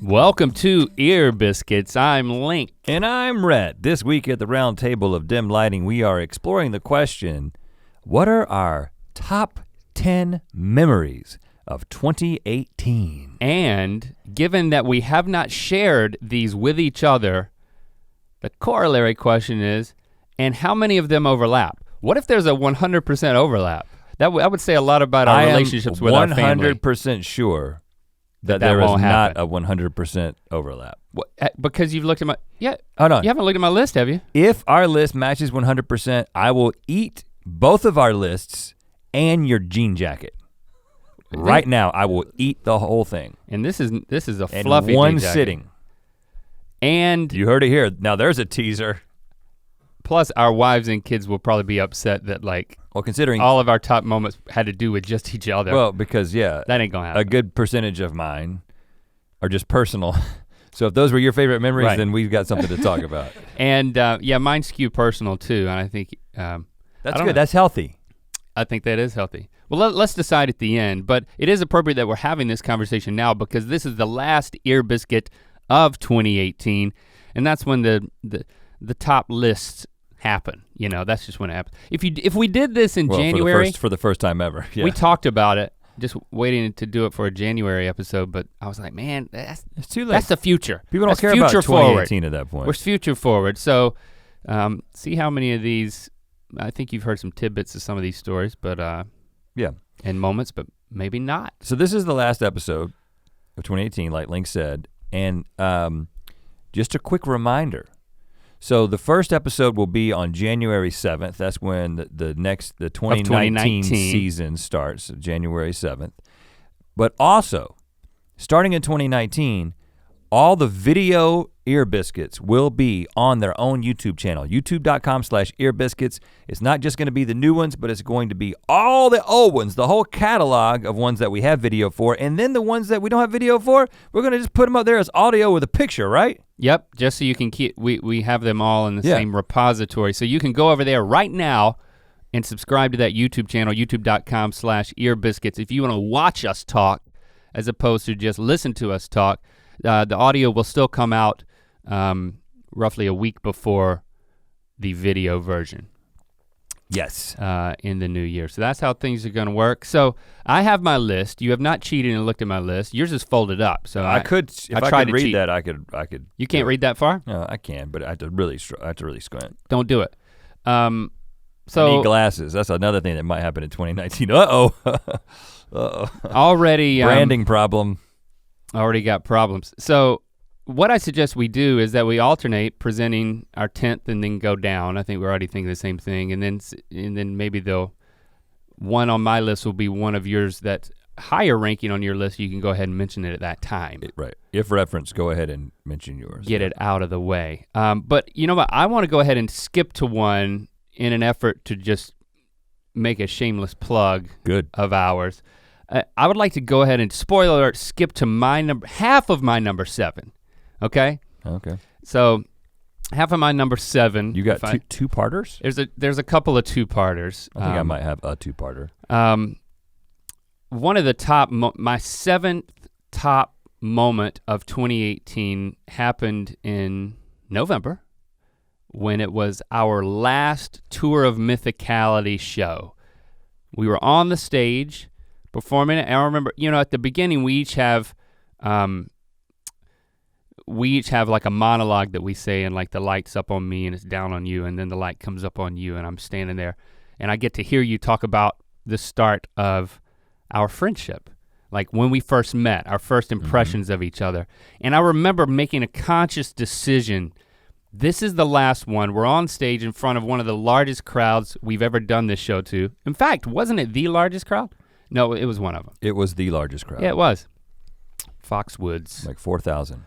Welcome to Ear Biscuits. I'm Link. And I'm Rhett. This week at the round table of dim lighting, we are exploring the question, what are our top 10 memories of 2018? And given that we have not shared these with each other, the corollary question is, and how many of them overlap? What if there's a 100% overlap? I would say a lot about our relationships with our family. I am 100% sure that there is not a 100% overlap. What, because you've looked at my, Hold on. You haven't looked at my list, have you? If our list matches 100%, I will eat both of our lists and your jean jacket. Right now, I will eat the whole thing. And this is a fluffy in one jean jacket. sitting. And you heard it here. Now there's a teaser. Plus our wives and kids will probably be upset that considering all of our top moments had to do with just each other. Well, because that ain't gonna happen. A good percentage of mine are just personal. So if those were your favorite memories, right, then we've got something to talk about. And mine skew personal too, and I think that's good, that's healthy. I think that is healthy. Well, let's decide at the end, but it is appropriate that we're having this conversation now because this is the last Ear Biscuit of 2018, and that's when the top lists happen. You know, that's just when it happens. If we did this in January, for the first time ever, we talked about it, just waiting to do it for a January episode. But I was like, man, it's too late. That's the future. People don't care future about 2018 forward. At that point. We're future forward. So see how many of these. I think you've heard some tidbits of some of these stories, but and moments, but maybe not. So this is the last episode of 2018, like Link said, and just a quick reminder. So the first episode will be on January 7th. That's when the 2019 season starts, January 7th. But also, starting in 2019, all the video Ear Biscuits will be on their own YouTube channel, youtube.com/earbiscuits. It's not just gonna be the new ones, but it's going to be all the old ones, the whole catalog of ones that we have video for, and then the ones that we don't have video for, we're gonna just put them up there as audio with a picture, right? Yep, just so you can keep, we have them all in the same repository. So you can go over there right now and subscribe to that YouTube channel, youtube.com/earbiscuits. If you wanna watch us talk, as opposed to just listen to us talk, the audio will still come out roughly a week before the video version. Yes. In the new year. So that's how things are gonna work. So I have my list. You have not cheated and looked at my list. Yours is folded up. So I could, if I could read that, I could. You can't read that far? No, I can, but I have to really squint. Don't do it. I need glasses. That's another thing that might happen in 2019. Uh-oh. Uh-oh. Already. Branding problem. Already got problems. So what I suggest we do is that we alternate presenting our 10th and then go down. I think we're already thinking the same thing. And then maybe one on my list will be one of yours that's higher ranking on your list. You can go ahead and mention it at that time. Right, if reference, go ahead and mention yours. Get it out of the way. But you know what, I wanna go ahead and skip to one in an effort to just make a shameless plug of ours. I would like to go ahead and, spoiler alert, skip to half of my number 7, okay? Okay. So half of my number 7. You got two-parters? There's a couple of two-parters. I think I might have a two-parter. One of the my 7th top moment of 2018 happened in November when it was our last Tour of Mythicality show. We were on the stage performing it, and I remember, at the beginning we each have like a monologue that we say, and like the light's up on me and it's down on you, and then the light comes up on you and I'm standing there, and I get to hear you talk about the start of our friendship, like when we first met, our first impressions of each other. And I remember making a conscious decision, this is the last one. We're on stage in front of one of the largest crowds we've ever done this show to. In fact, wasn't it the largest crowd? No, it was one of them. It was the largest crowd. Yeah, it was. Foxwoods. Like 4,000.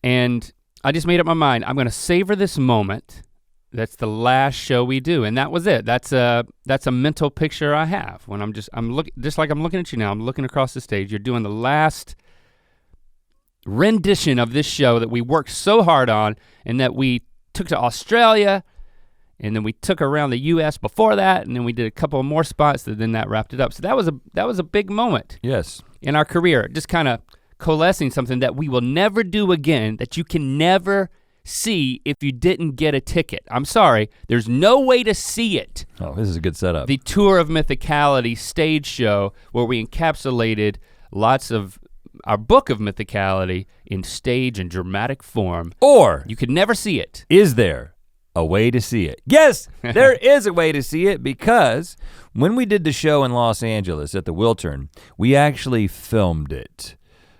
And I just made up my mind, I'm gonna savor this moment. That's the last show we do, and that was it. That's a mental picture I have when I'm looking, just like I'm looking at you now, I'm looking across the stage. You're doing the last rendition of this show that we worked so hard on, and that we took to Australia, and then we took around the US before that, and then we did a couple of more spots, and then that wrapped it up. So that was a big moment. Yes. In our career. It just kind of coalescing something that we will never do again, that you can never see if you didn't get a ticket. I'm sorry, there's no way to see it. Oh, this is a good setup. The Tour of Mythicality stage show where we encapsulated lots of our book of Mythicality in stage and dramatic form. Or you could never see it. Is there a way to see it? Yes, there is a way to see it, because when we did the show in Los Angeles at the Wiltern, we actually filmed it.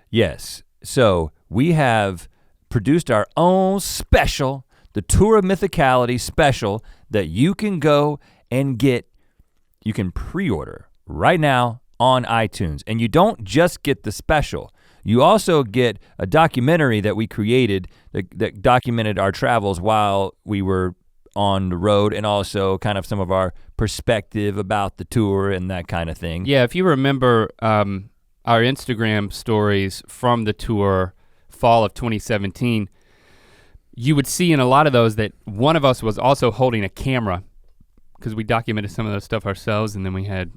Yes, so we have produced our own special, the Tour of Mythicality special, that you can go and get. You can pre-order right now on iTunes. And you don't just get the special, you also get a documentary that we created that documented our travels while we were on the road, and also kind of some of our perspective about the tour and that kind of thing. Yeah, if you remember our Instagram stories from the tour fall of 2017, you would see in a lot of those that one of us was also holding a camera, because we documented some of those stuff ourselves, and then we had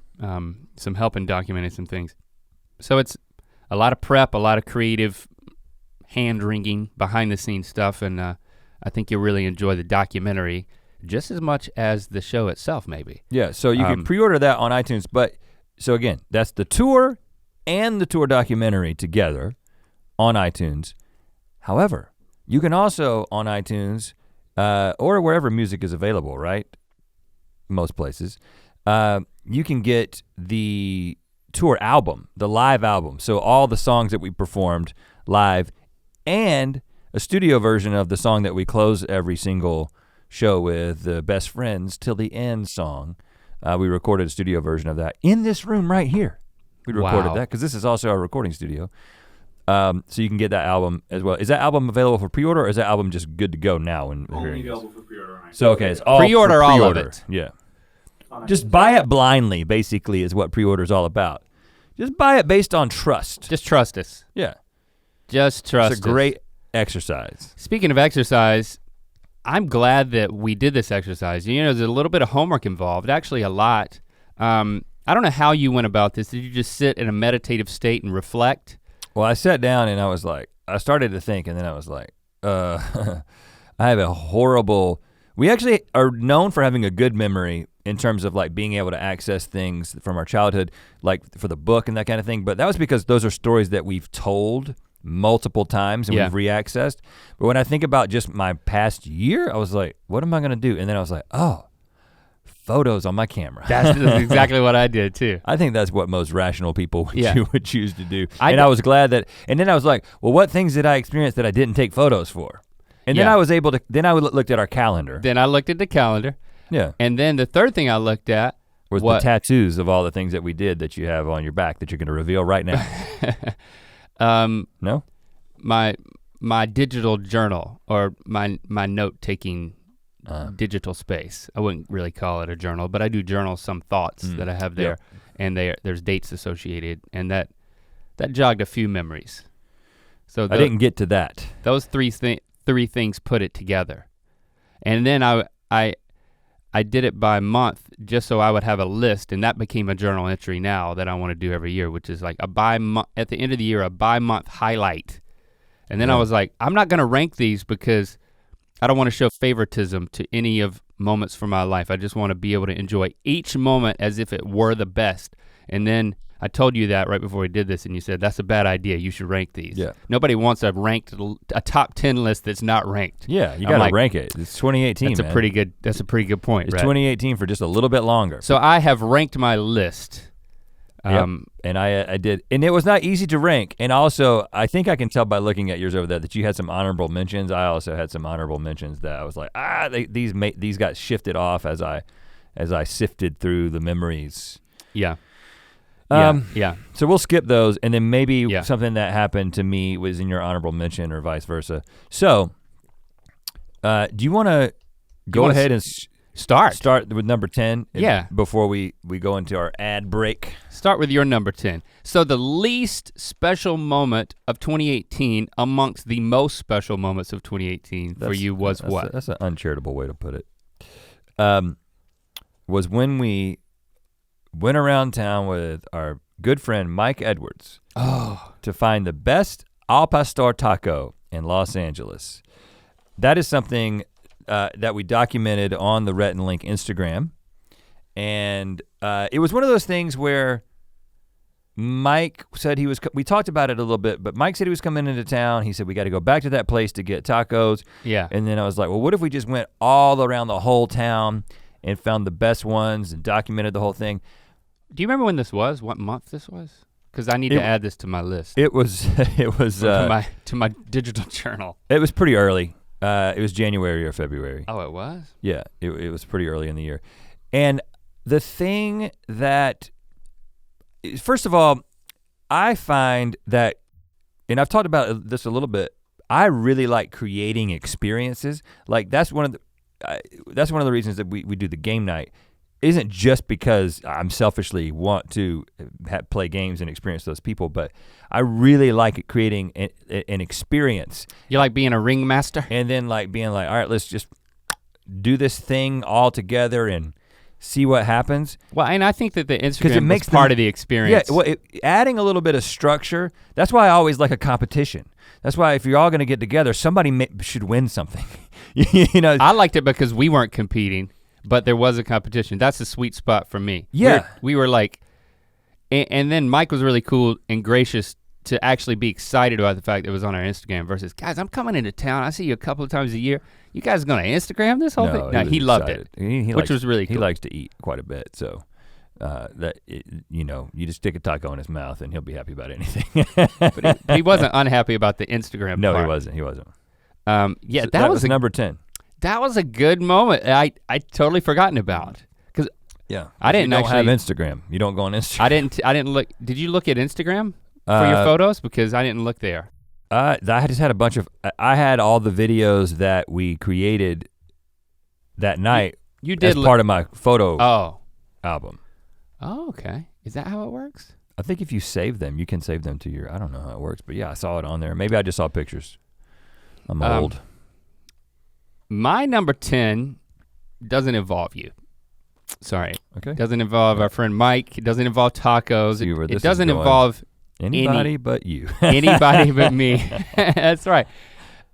some help in documenting some things. So it's a lot of prep, a lot of creative hand-wringing, behind-the-scenes stuff, and I think you'll really enjoy the documentary just as much as the show itself, maybe. Yeah, so you can pre-order that on iTunes, but so again, that's the tour and the tour documentary together on iTunes. However, you can also on iTunes or wherever music is available, right? Most places, you can get the tour album, the live album. So all the songs that we performed live, and a studio version of the song that we close every single show with, the Best Friends Till the End song. We recorded a studio version of that in this room right here. We recorded that because this is also our recording studio. So you can get that album as well. Is that album available for pre-order, or is that album just good to go now? Only available for pre-order. So okay, it's all pre-order, all of it. Yeah. Just buy it blindly, basically, is what pre-order is all about. Just buy it based on trust. Just trust us. Yeah. Just trust us. It's a great exercise. Speaking of exercise, I'm glad that we did this exercise. You know, there's a little bit of homework involved, actually a lot. I don't know how you went about this. Did you just sit in a meditative state and reflect? Well, I sat down and I was like, I started to think, and then I was like, I have a horrible, we actually are known for having a good memory in terms of like being able to access things from our childhood, like for the book and that kind of thing, but that was because those are stories that we've told multiple times and we've reaccessed. But when I think about just my past year, I was like, what am I gonna do? And then I was like, oh, photos on my camera. That's exactly what I did too. I think that's what most rational people would choose to do. I was glad that, and then I was like, well, what things did I experience that I didn't take photos for? And then I was able to, then I looked at our calendar. Then I looked at the calendar. Yeah. And then the third thing I looked at was the tattoos of all the things that we did that you have on your back that you're gonna reveal right now. No? My digital journal, or my note-taking digital space. I wouldn't really call it a journal, but I do journal some thoughts that I have there, and there's dates associated, and that jogged a few memories. So I didn't get to that. Those three things put it together. And then I did it by month just so I would have a list, and that became a journal entry now that I want to do every year, which is like at the end of the year, a bi-month highlight. And then I was like, I'm not gonna rank these because I don't want to show favoritism to any of moments from my life. I just want to be able to enjoy each moment as if it were the best. And then I told you that right before we did this, and you said, that's a bad idea, you should rank these. Yeah. Nobody wants a top 10 list that's not ranked. Yeah, you gotta rank it. It's 2018, That's a pretty good point, It's Brett. 2018 for just a little bit longer. So I have ranked my list. And I did, and it was not easy to rank. And also, I think I can tell by looking at yours over there that you had some honorable mentions. I also had some honorable mentions that I was like, these got shifted off as I sifted through the memories. Yeah. So we'll skip those, and then maybe something that happened to me was in your honorable mention or vice versa. So, do you want to go ahead and start with number 10? Before we go into our ad break. Start with your number 10. So the least special moment of 2018 amongst the most special moments of 2018 for you was what? That's an uncharitable way to put it. Was when we went around town with our good friend Mike Edwards Oh. to find the best al pastor taco in Los Angeles. That is something that we documented on the Rhett and Link Instagram. And it was one of those things where Mike said we talked about it a little bit, but Mike said he was coming into town. He said, we got to go back to that place to get tacos. Yeah. And then I was like, well, what if we just went all around the whole town and found the best ones and documented the whole thing? Do you remember when this was? What month this was? Because I need to add this to my list. It was to my digital journal. It was pretty early. It was January or February. Oh, it was? Yeah, it was pretty early in the year. And the thing that, first of all, I find that, and I've talked about this a little bit, I really like creating experiences. Like that's one of the reasons that we do the game night. Isn't just because I'm selfishly want to play games and experience those people, but I really like creating an experience. You like being a ringmaster? And then like being like, all right, let's just do this thing all together and see what happens. Well, and I think that the Instagram makes part of the experience. Yeah, well, adding a little bit of structure, that's why I always like a competition. That's why if you're all gonna get together, somebody should win something. You know? I liked it because we weren't competing, but there was a competition. That's the sweet spot for me. Yeah. We were like, and then Mike was really cool and gracious to actually be excited about the fact that it was on our Instagram versus, guys, I'm coming into town. I see you a couple of times a year. You guys gonna Instagram this whole thing? No, he loved it, which was really cool. He likes to eat quite a bit, so you just stick a taco in his mouth and he'll be happy about anything. But he wasn't unhappy about the Instagram No, part. he wasn't. Yeah, So that was number 10. That was a good moment. I totally forgotten about. Cause yeah, I didn't you don't actually have Instagram. You don't go on Instagram. I didn't look. Did you look at Instagram for your photos? Because I didn't look there. I just had a bunch of. I had all the videos that we created that night. You did as part of my photo album. Oh, okay. Is that how it works? I think if you save them, you can save them to your. I don't know how it works, but yeah, I saw it on there. Maybe I just saw pictures. I'm old. My number 10 doesn't involve you. Sorry. Okay. Doesn't involve our friend Mike. It doesn't involve tacos. It doesn't involve anybody but you. Anybody but me. That's right.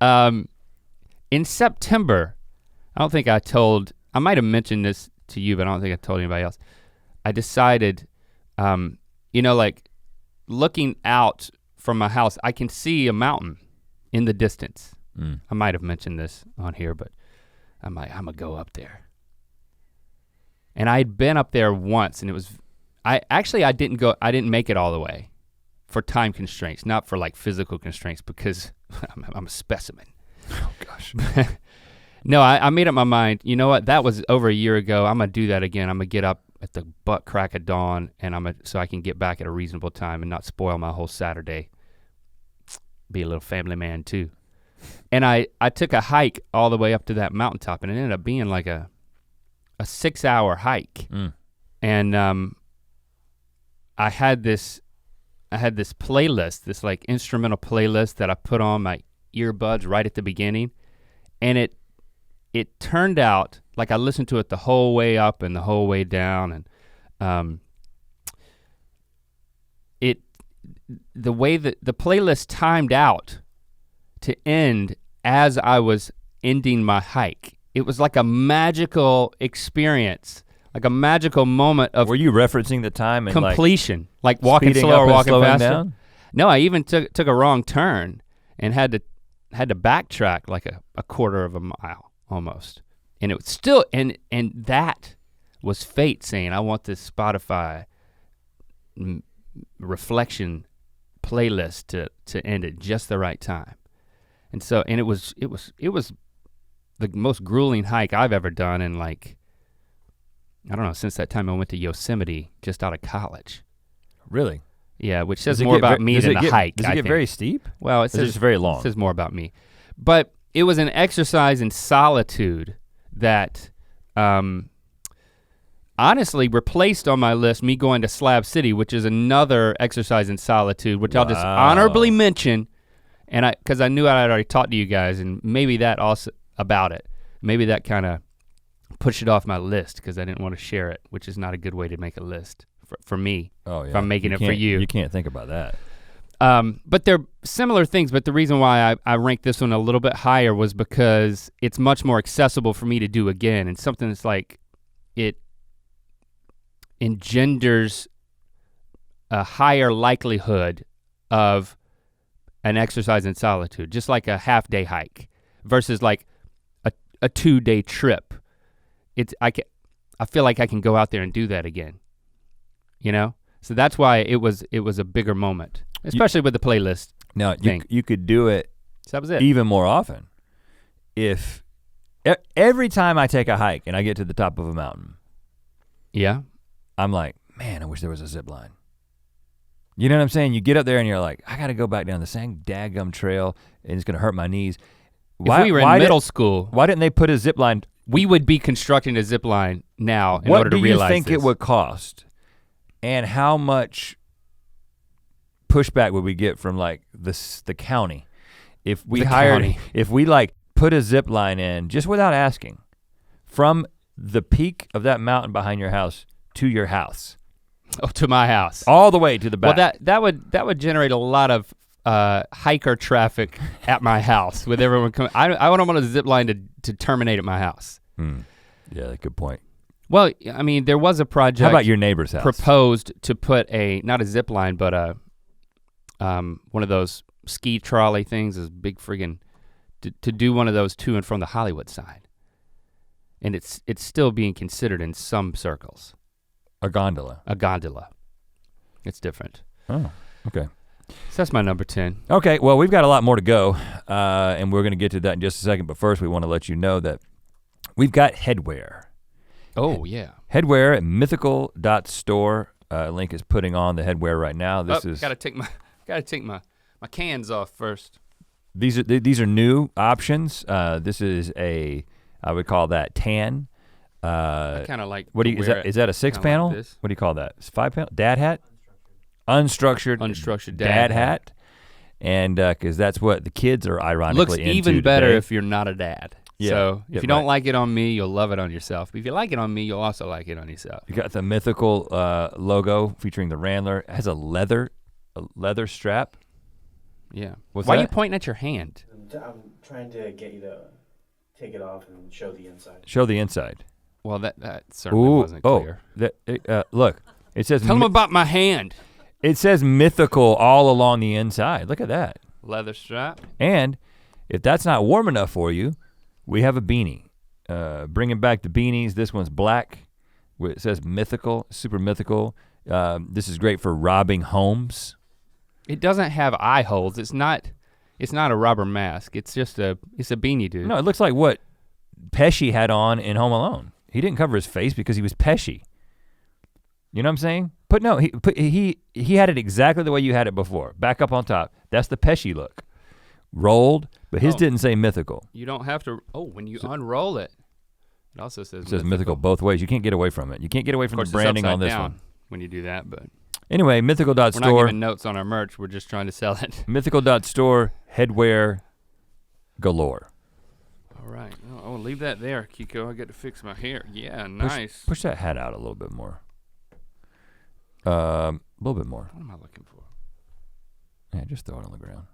In September, I might have mentioned this to you, but I don't think I told anybody else. I decided, like looking out from my house, I can see a mountain in the distance. I might have mentioned this on here, but I'm gonna go up there. And I had been up there once and I didn't make it all the way for time constraints, not for like physical constraints because I'm a specimen. Oh gosh. No, I made up my mind, you know what, that was over a year ago, I'm gonna do that again. I'm gonna get up at the butt crack of dawn and so I can get back at a reasonable time and not spoil my whole Saturday. Be a little family man too. And I took a hike all the way up to that mountaintop and it ended up being like a 6-hour hike. And I had this playlist, this like instrumental playlist that I put on my earbuds right at the beginning. And it turned out, like I listened to it the whole way up and the whole way down and the way that the playlist timed out to end as I was ending my hike. It was like a magical experience, like a magical moment of. Were you referencing the time and completion, like walking slow or walking faster? Down? No, I even took a wrong turn and had to backtrack like a quarter of a mile almost. And it was still, and that was fate saying, I want this Spotify reflection playlist to end at just the right time. And so, and it was the most grueling hike I've ever done in like, I don't know, since that time I went to Yosemite just out of college. Really? Yeah, which says more about me than the hike. Does it get very steep? Well, it says very long. It says more about me. But it was an exercise in solitude that honestly replaced on my list me going to Slab City, which is another exercise in solitude, which I'll just honorably mention. And because I knew I'd already talked to you guys, and maybe that also about it. Maybe that kind of pushed it off my list because I didn't want to share it, which is not a good way to make a list for me. Oh yeah. If I'm making it for you. You can't think about that. But they're similar things, but the reason why I ranked this one a little bit higher was because it's much more accessible for me to do again, and something that's like, it engenders a higher likelihood of an exercise in solitude, just like a half-day hike versus like a 2-day trip. I feel like I can go out there and do that again, you know? So that's why it was a bigger moment, especially with the playlist. Now thing. you could do it, So that was it. even more often if every time I take a hike and I get to the top of a mountain, Yeah. I'm like, man, I wish there was a zip line. You know what I'm saying? You get up there and you're like, I gotta go back down the same daggum trail and it's gonna hurt my knees. If we were in middle school, why didn't they put a zip line? we would be constructing a zip line now in order to realize What do you think it would cost? And how much pushback would we get from like the county if we if we like put a zip line in just without asking from the peak of that mountain behind your house to your house? Oh, to my house. All the way to the back. Well, that would generate a lot of hiker traffic at my house with everyone coming. I don't want a zip line to terminate at my house. Yeah, good point. Well, I mean, there was a project. How about your neighbor's house? Proposed to put not a zip line, but one of those ski trolley things, is big friggin' to do one of those to and from the Hollywood side. And it's still being considered in some circles. A gondola. A gondola. It's different. Oh, okay. So that's my number 10. Okay, well, we've got a lot more to go, and we're gonna get to that in just a second, but first we wanna let you know that we've got headwear. Oh, yeah. Headwear at mythical.store. Link is putting on the headwear right now. This is gotta take my cans off first. These are new options. This is I would call that tan. I kind of like. What do you is that a 6-panel? Like what do you call that? It's 5-panel? Dad hat? Unstructured dad hat. And because that's what the kids are ironically looks into even better today. if you're not a dad. Yeah, so if you don't right. like it on me, you'll love it on yourself. If you like it on me, you'll also like it on yourself. You got the Mythical logo featuring the Rambler. It has a leather strap. Yeah. What's Why that? are you pointing at your hand? I'm trying to get you to take it off and show the inside. Show the inside. Well, that certainly wasn't clear. Look, it says Tell them about my hand. It says Mythical all along the inside. Look at that. Leather strap. And if that's not warm enough for you, we have a beanie. Bringing back the beanies. This one's black. It says Mythical, super mythical. This is great for robbing homes. It doesn't have eye holes. It's not a rubber mask. It's just it's a beanie, dude. No, it looks like what Pesci had on in Home Alone. He didn't cover his face because he was Pesci. You know what I'm saying? But no, he had it exactly the way you had it before. Back up on top. That's the Pesci look. Rolled, but his didn't say Mythical. You don't have to. Oh, when you unroll it, it also says. It says Mythical both ways. You can't get away from it. You can't get away from the branding on this one. When you do that, but anyway, mythical.store. We're not giving notes on our merch. We're just trying to sell it. Mythical.store, headwear galore. All right. Oh, leave that there, Kiko. I get to fix my hair. Yeah, nice. Push that hat out a little bit more. A little bit more. What am I looking for? Yeah, just throw it on the ground.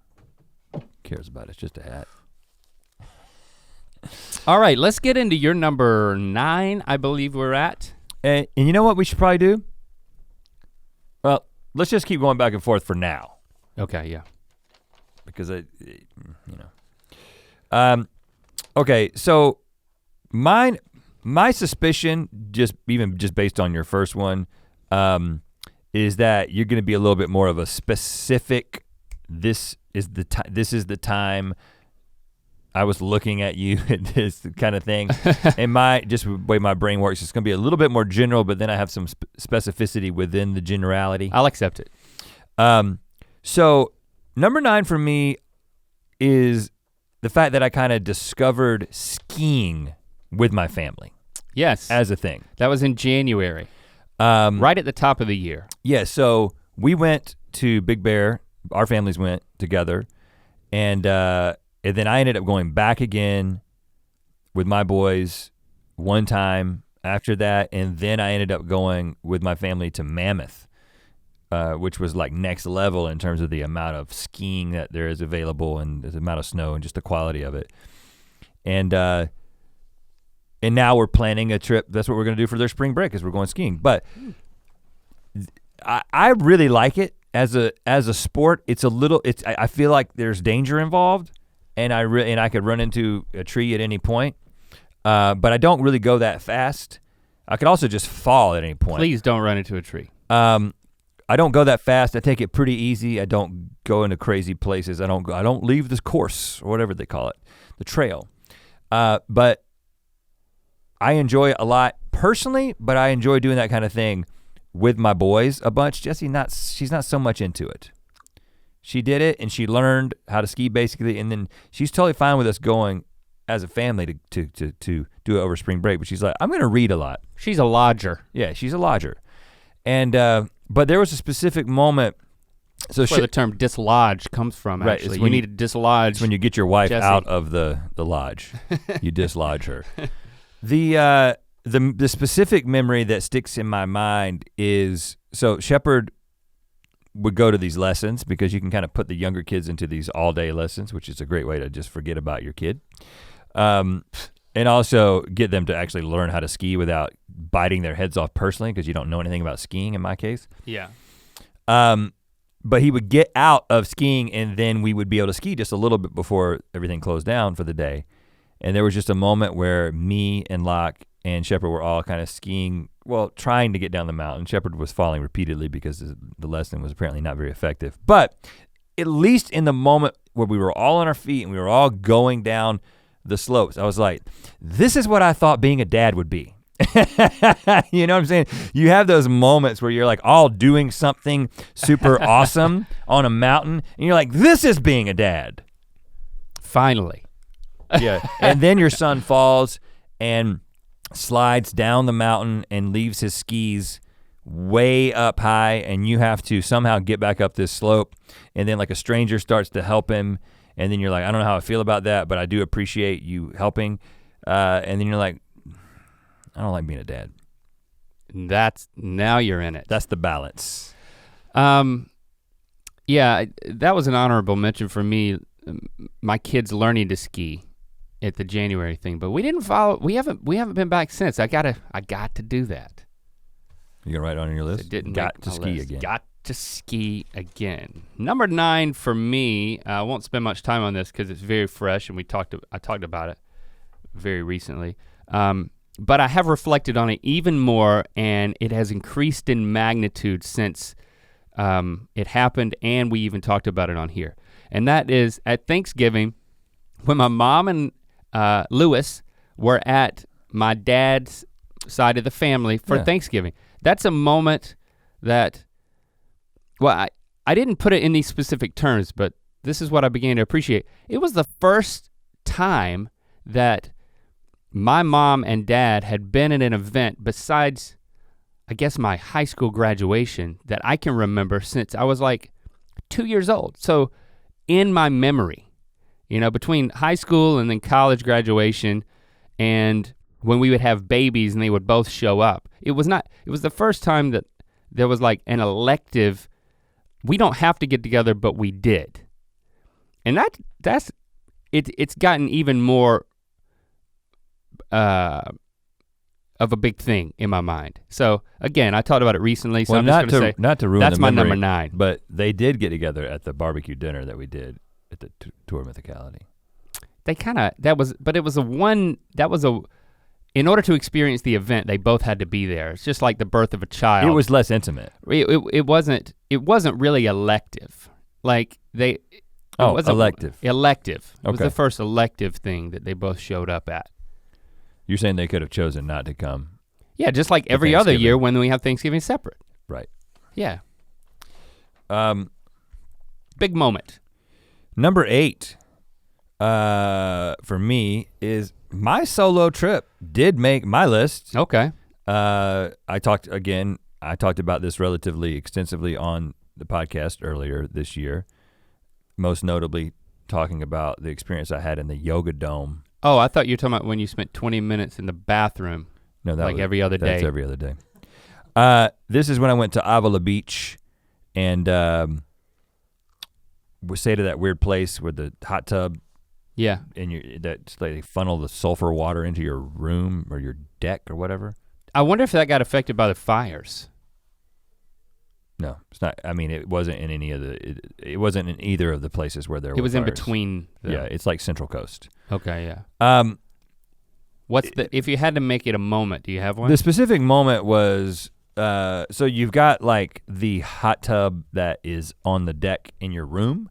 Who cares about it? It's just a hat. All right, let's get into your number 9, I believe we're at. And you know what we should probably do? Well, let's just keep going back and forth for now. Okay, yeah. Because okay, so my suspicion, just based on your first one, is that you're gonna be a little bit more of a specific, this is the time I was looking at you at this kind of thing. And just the way my brain works, it's gonna be a little bit more general, but then I have some specificity within the generality. I'll accept it. So number 9 for me is the fact that I kind of discovered skiing with my family. Yes. As a thing. That was in January. Right at the top of the year. Yeah, so we went to Big Bear, our families went together, and then I ended up going back again with my boys one time after that, and then I ended up going with my family to Mammoth, which was like next level in terms of the amount of skiing that there is available and the amount of snow and just the quality of it. And now we're planning a trip. That's what we're gonna do for their spring break, is we're going skiing. But I really like it as a sport. I feel like there's danger involved, and I could run into a tree at any point. But I don't really go that fast. I could also just fall at any point. Please don't run into a tree. I don't go that fast. I take it pretty easy. I don't go into crazy places. I don't leave this course or whatever they call it, the trail. But I enjoy it a lot personally, but I enjoy doing that kind of thing with my boys a bunch. Jessie, she's not so much into it. She did it and she learned how to ski basically, and then she's totally fine with us going as a family to do it over spring break, but she's like, I'm gonna read a lot. She's a lodger. Yeah, she's a lodger. And but there was a specific moment. So that's where the term dislodge comes from, right, actually. You need to dislodge. It's when you get your wife Jessie out of the lodge. You dislodge her. The specific memory that sticks in my mind is, so Shepard would go to these lessons because you can kind of put the younger kids into these all-day lessons, which is a great way to just forget about your kid. And also get them to actually learn how to ski without biting their heads off personally, because you don't know anything about skiing in my case. Yeah. But he would get out of skiing and then we would be able to ski just a little bit before everything closed down for the day. And there was just a moment where me and Locke and Shepard were all kind of skiing, well, trying to get down the mountain. Shepard was falling repeatedly because the lesson was apparently not very effective. But at least in the moment where we were all on our feet and we were all going down the slopes, I was like, this is what I thought being a dad would be. You know what I'm saying? You have those moments where you're like all doing something super awesome on a mountain and you're like, this is being a dad. Finally. Yeah, and then your son falls and slides down the mountain and leaves his skis way up high, and you have to somehow get back up this slope, and then like a stranger starts to help him, and then you're like, I don't know how I feel about that, but I do appreciate you helping. And then you're like, I don't like being a dad. Now you're in it. That's the balance. Yeah, that was an honorable mention for me. My kids learning to ski at the January thing, but we didn't follow. We haven't been back since. I got to do that. You gonna write on your list? Got to ski again. Got to ski again. Number 9 for me. I won't spend much time on this because it's very fresh, and I talked about it very recently. But I have reflected on it even more, and it has increased in magnitude since it happened, and we even talked about it on here. And that is at Thanksgiving, when my mom and Lewis were at my dad's side of the family for Thanksgiving. That's a moment that, well, I didn't put it in these specific terms, but this is what I began to appreciate. It was the first time that my mom and dad had been at an event besides, I guess, my high school graduation that I can remember since I was like 2 years old. So in my memory, you know, between high school and then college graduation, and when we would have babies and they would both show up, it was the first time that there was like an elective, we don't have to get together, but we did. And it's gotten even more of a big thing in my mind. So again, I talked about it recently, so I'm just gonna say, not to ruin that's the my memory, number 9. But they did get together at the barbecue dinner that we did at the tour of Mythicality. In order to experience the event, they both had to be there. It's just like the birth of a child. It was less intimate. It wasn't really elective. Like elective. Elective. It was Okay. the first elective thing that they both showed up at. You're saying they could have chosen not to come? Yeah, just like every other year when we have Thanksgiving separate. Right. Yeah. Big moment. Number 8 for me is my solo trip did make my list. Okay. I talked about this relatively extensively on the podcast earlier this year, most notably talking about the experience I had in the Yoga Dome. Oh, I thought you were talking about when you spent 20 minutes in the bathroom. No, that like was, every other day. That's every other day. This is when I went to Avila Beach and we stayed to that weird place with the hot tub. Yeah. And that's like they funnel the sulfur water into your room or your deck or whatever. I wonder if that got affected by the fires. No, it's not. I mean, it wasn't in any of the. It wasn't in either of the places where there were. It was fires. in between. Yeah, it's like Central Coast. Okay, yeah. What's if you had to make it a moment, do you have one? The specific moment was, so you've got like the hot tub that is on the deck in your room,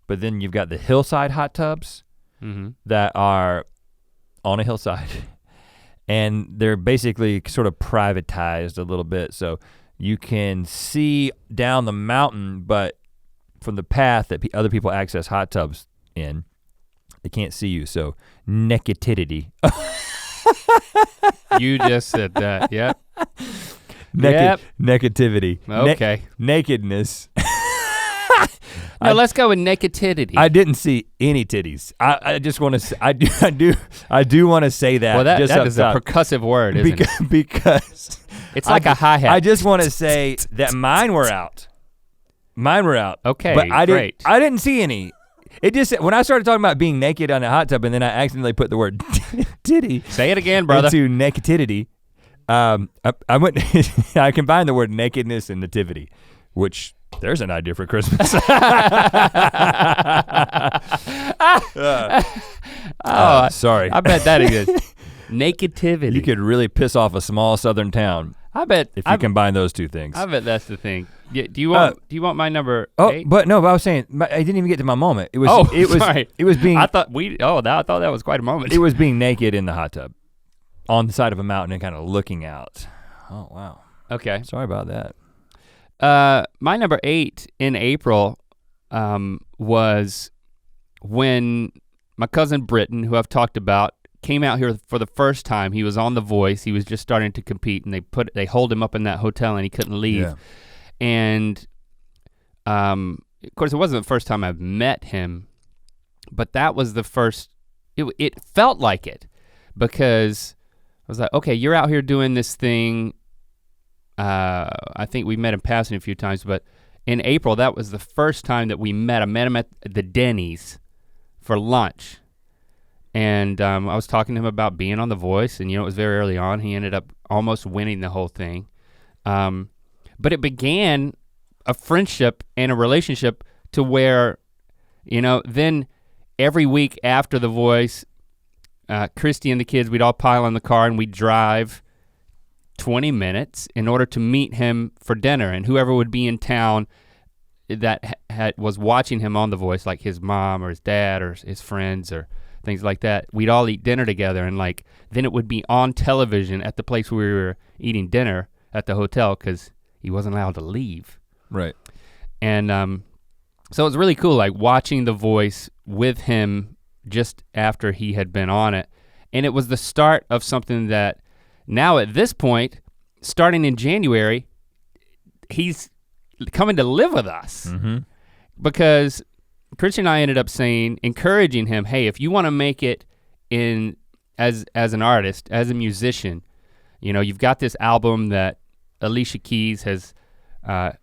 but then you've got the hillside hot tubs that are on a hillside, and they're basically sort of privatized a little bit, so you can see down the mountain, but from the path that other people access hot tubs in, they can't see you, so nakedity. You just said that, yep. Negativity. Okay. Nakedness. No, let's go with nakedity. I didn't see any titties. I just want to. I do want to say that. Well, that just is a percussive word, isn't it? Because it's like a hi-hat. I just want to say that mine were out. Okay, but great. I didn't see any. It just when I started talking about being naked on a hot tub, and then I accidentally put the word titty. Say it again, brother. Into nakedity. I went. I combined the word nakedness and nativity, which. There's an idea for Christmas. Sorry. I bet that is nakedivity. You could really piss off a small southern town. I bet if you combine those two things. I bet that's the thing. Yeah, do you want my number 8? But I was saying I didn't even get to my moment. It was sorry. It was being I thought that was quite a moment. It was being naked in the hot tub on the side of a mountain and kind of looking out. Oh wow. Okay. Sorry about that. My number 8 in April was when my cousin Britton, who I've talked about, came out here for the first time. He was on The Voice. He was just starting to compete, and they holed him up in that hotel, and he couldn't leave. Yeah. And of course, it wasn't the first time I've met him, but that was the first. It felt like it because I was like, okay, you're out here doing this thing. I think we met in passing a few times, but in April, that was the first time that we met. I met him at the Denny's for lunch. And I was talking to him about being on The Voice, and it was very early on. He ended up almost winning the whole thing. But it began a friendship and a relationship to where, then every week after The Voice, Christy and the kids, we'd all pile in the car and we'd drive 20 minutes in order to meet him for dinner, and whoever would be in town that was watching him on The Voice, like his mom or his dad or his friends or things like that, we'd all eat dinner together, and then it would be on television at the place where we were eating dinner at the hotel because he wasn't allowed to leave. Right. And so it was really cool, like watching The Voice with him just after he had been on it, and it was the start of something that now at this point, starting in January, he's coming to live with us because Christian and I ended up encouraging him, hey, if you wanna make it as an artist, as a musician, you've got this album that Alicia Keys has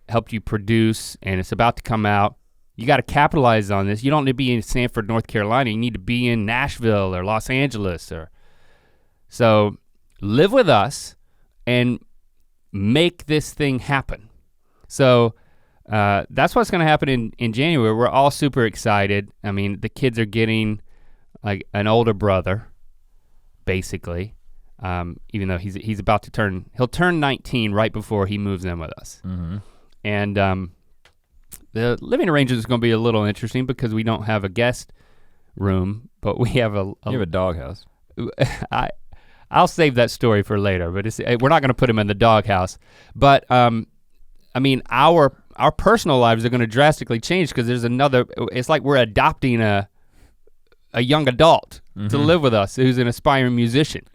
helped you produce and it's about to come out. You gotta capitalize on this. You don't need to be in Sanford, North Carolina. You need to be in Nashville or Los Angeles so live with us and make this thing happen. So that's what's gonna happen in January. We're all super excited. I mean, the kids are getting like an older brother, basically, even though he's about to he'll turn 19 right before he moves in with us. And the living arrangement is gonna be a little interesting because we don't have a guest room, but we have you have a doghouse. I'll save that story for later, but we're not gonna put him in the doghouse. But I mean, our personal lives are gonna drastically change because it's like we're adopting a young adult to live with us who's an aspiring musician.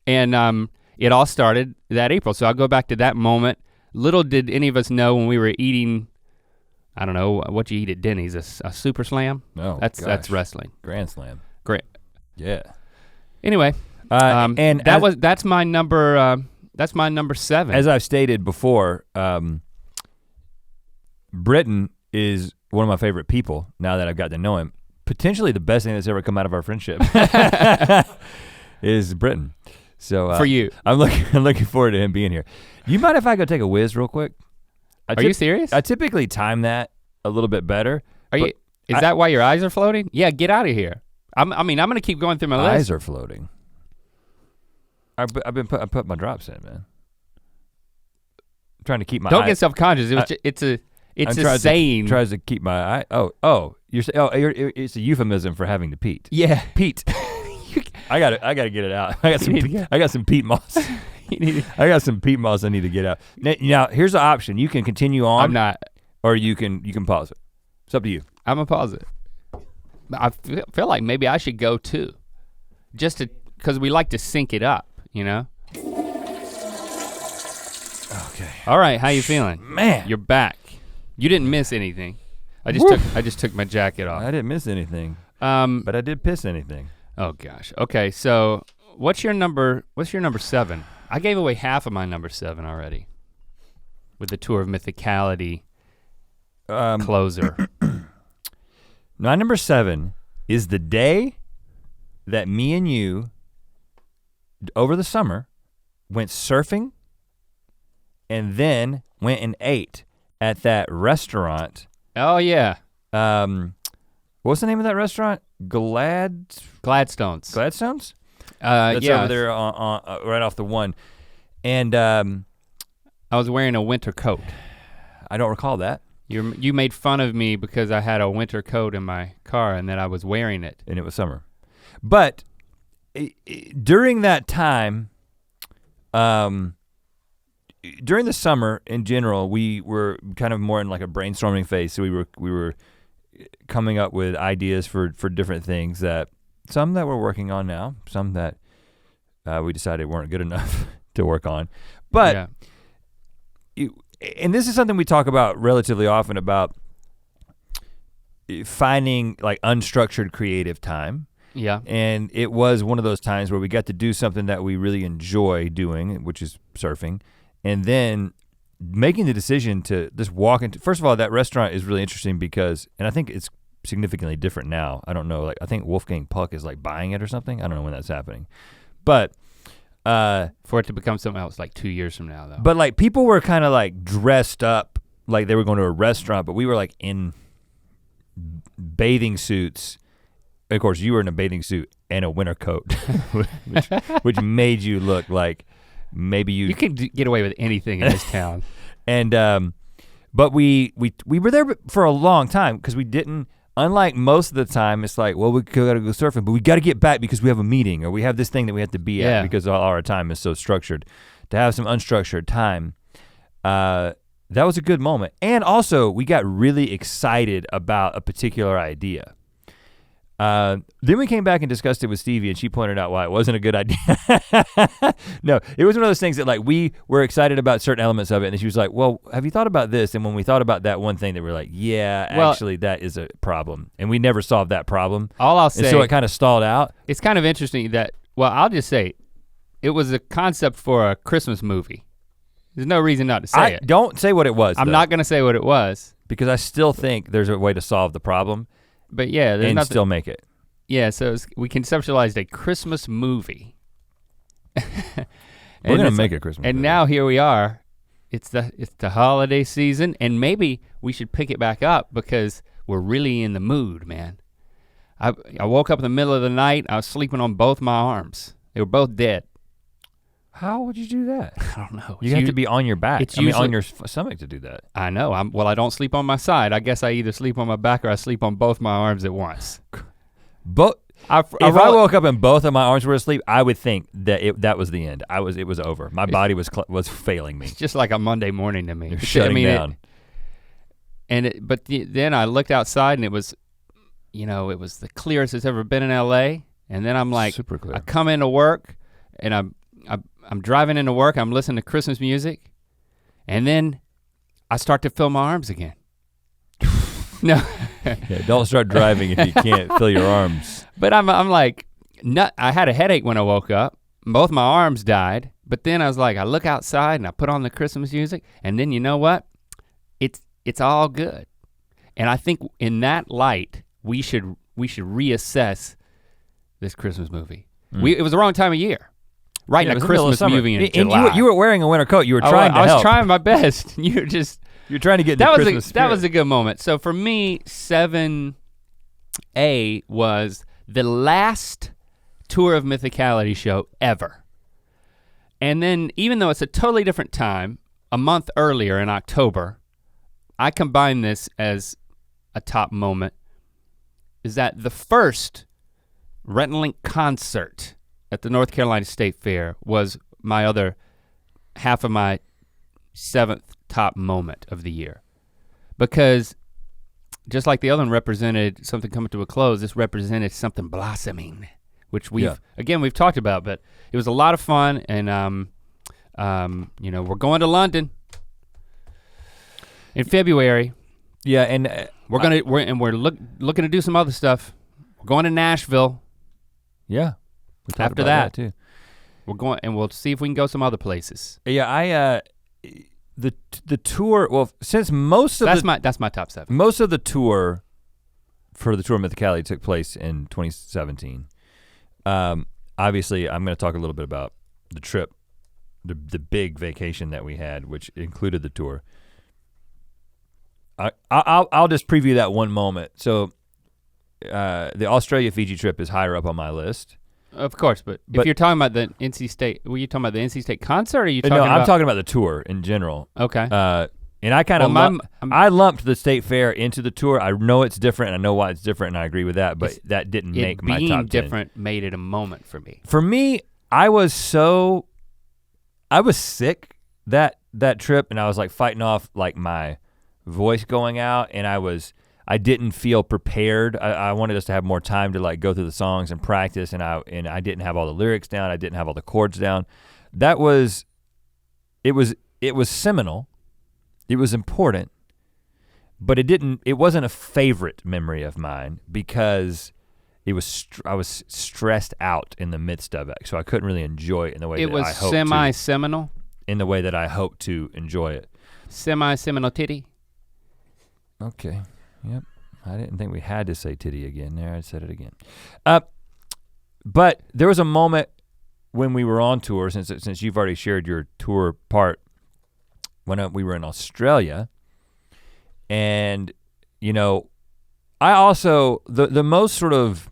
And it all started that April. So I'll go back to that moment. Little did any of us know when we were eating, I don't know, what you eat at Denny's, a Super Slam? No, That's wrestling. Grand Slam. Great. Yeah. Anyway, And that's my number. That's my number 7. As I've stated before, Britton is one of my favorite people. Now that I've got to know him, potentially the best thing that's ever come out of our friendship is Britton. So for you, I'm looking forward to him being here. Do you mind if I go take a whiz real quick? Are you serious? I typically time that a little bit better. Is that why your eyes are floating? Yeah, get out of here. I'm gonna keep going through my list. Eyes are floating. I put my drops in, man. I'm trying to keep my. Don't get self-conscious. It's a saying. Tries to keep my eye. Oh, it's a euphemism for having to peat. Yeah, peat. I gotta get it out. I got some peat moss. I got some peat moss I need to get out. Now here's the option. You can continue on. I'm not. Or you can pause it. It's up to you. I'm gonna pause it. I feel like maybe I should go too, just because we like to sync it up, you know. Okay. All right, how you feeling? Man, you're back. You didn't miss anything. I just took my jacket off. I didn't miss anything. But I did piss anything. Oh gosh. Okay, so what's your number 7? I gave away half of my number 7 already with the tour of Mythicality closer. My number 7 is the day that me and you, over the summer, went surfing and then went and ate at that restaurant. Oh yeah. What's the name of that restaurant? Gladstones? Gladstones? That's over there on right off the one. And I was wearing a winter coat. I don't recall that. You made fun of me because I had a winter coat in my car and that I was wearing it. And it was summer. But during that time, during the summer in general, we were kind of more in like a brainstorming phase. So we were coming up with ideas for different things some that we're working on now, some that we decided weren't good enough to work on. But and this is something we talk about relatively often about finding like unstructured creative time. Yeah. And it was one of those times where we got to do something that we really enjoy doing, which is surfing. And then making the decision to just walk into, first of all, that restaurant is really interesting because, and I think it's significantly different now. I don't know, like I think Wolfgang Puck is like buying it or something. I don't know when that's happening. But for it to become something else like 2 years from now though. But like people were kind of like dressed up like they were going to a restaurant, but we were like in bathing suits. Of course, you were in a bathing suit and a winter coat, which made you look like maybe you can get away with anything in this town. And but we were there for a long time because we didn't, unlike most of the time, it's like, well, we gotta go surfing, but we gotta get back because we have a meeting or we have this thing that we have to be at because all our time is so structured. To have some unstructured time, that was a good moment. And also we got really excited about a particular idea. Then we came back and discussed it with Stevie and she pointed out why it wasn't a good idea. No, it was one of those things that like we were excited about certain elements of it and she was like, well, have you thought about this? And when we thought about that one thing that we're like, actually that is a problem. And we never solved that problem. All I'll say. And so it kind of stalled out. It's kind of interesting that, well, I'll just say, it was a concept for a Christmas movie. There's no reason not to say it. Don't say what it was. I'm not gonna say what it was. Because I still think there's a way to solve the problem. But yeah, there's and still make it. Yeah, so we conceptualized a Christmas movie. We're gonna make a Christmas movie. And now here we are. It's the holiday season, and maybe we should pick it back up because we're really in the mood, man. I woke up in the middle of the night. I was sleeping on both my arms. They were both dead. How would you do that? I don't know. You have to be on your back. It's usually on your stomach to do that. I know. I don't sleep on my side. I guess I either sleep on my back or I sleep on both my arms at once. If I woke up and both of my arms were asleep, I would think that that was the end. It was over. My body was failing me. It's just like a Monday morning to me. You're shutting down. But then I looked outside and it was the clearest it's ever been in LA. And then I'm like, super clear. I come into work and I'm driving into work, I'm listening to Christmas music, and then I start to feel my arms again. No. Yeah, don't start driving if you can't feel your arms. But I'm like, I had a headache when I woke up, both my arms died, but then I was like, I look outside and I put on the Christmas music, and then you know what? It's all good. And I think in that light, we should reassess this Christmas movie. It was the wrong time of year. Writing a Christmas movie in July. And you were wearing a winter coat. You were trying to help. I was trying my best. You're trying to get the Christmas spirit. That was a good moment. So for me, 7A was the last Tour of Mythicality show ever. And then even though it's a totally different time, a month earlier in October, I combine this as a top moment, is that the first Rhett and Link concert at the North Carolina State Fair was my other half of my 7th top moment of the year. Because just like the other one represented something coming to a close, this represented something blossoming, which we've talked about, but it was a lot of fun, and you know, we're going to London in February. Yeah, and we're looking to do some other stuff. We're going to Nashville. Yeah. After that too. We're going, and we'll see if we can go some other places. Yeah, the tour, well, since most of that's my top 7. Most of the tour for the Tour of Mythicality took place in 2017. Obviously, I'm gonna talk a little bit about the trip, the big vacation that we had, which included the tour. I'll just preview that one moment. So the Australia-Fiji trip is higher up on my list. Of course, but if you're talking about the NC State, were you talking about the NC State concert, or are you talking about? No, I'm talking about the tour in general. Okay. And I kind of I lumped the state fair into the tour. I know it's different, and I know why it's different, and I agree with that, but that didn't make my top 10. Being different made it a moment for me. For me, I was sick that trip, and I was like fighting off like my voice going out, and I didn't feel prepared. I wanted us to have more time to like go through the songs and practice, and I didn't have all the lyrics down. I didn't have all the chords down. It was seminal. It was important, but it wasn't a favorite memory of mine because I was stressed out in the midst of it, so I couldn't really enjoy it in the way that I hoped to. It was semi-seminal? In the way that I hoped to enjoy it. Semi-seminal titty? Okay, yep. I didn't think we had to say titty again there, I said it again. But there was a moment when we were on tour, since you've already shared your tour part, when we were in Australia, and you know, I also, the most sort of,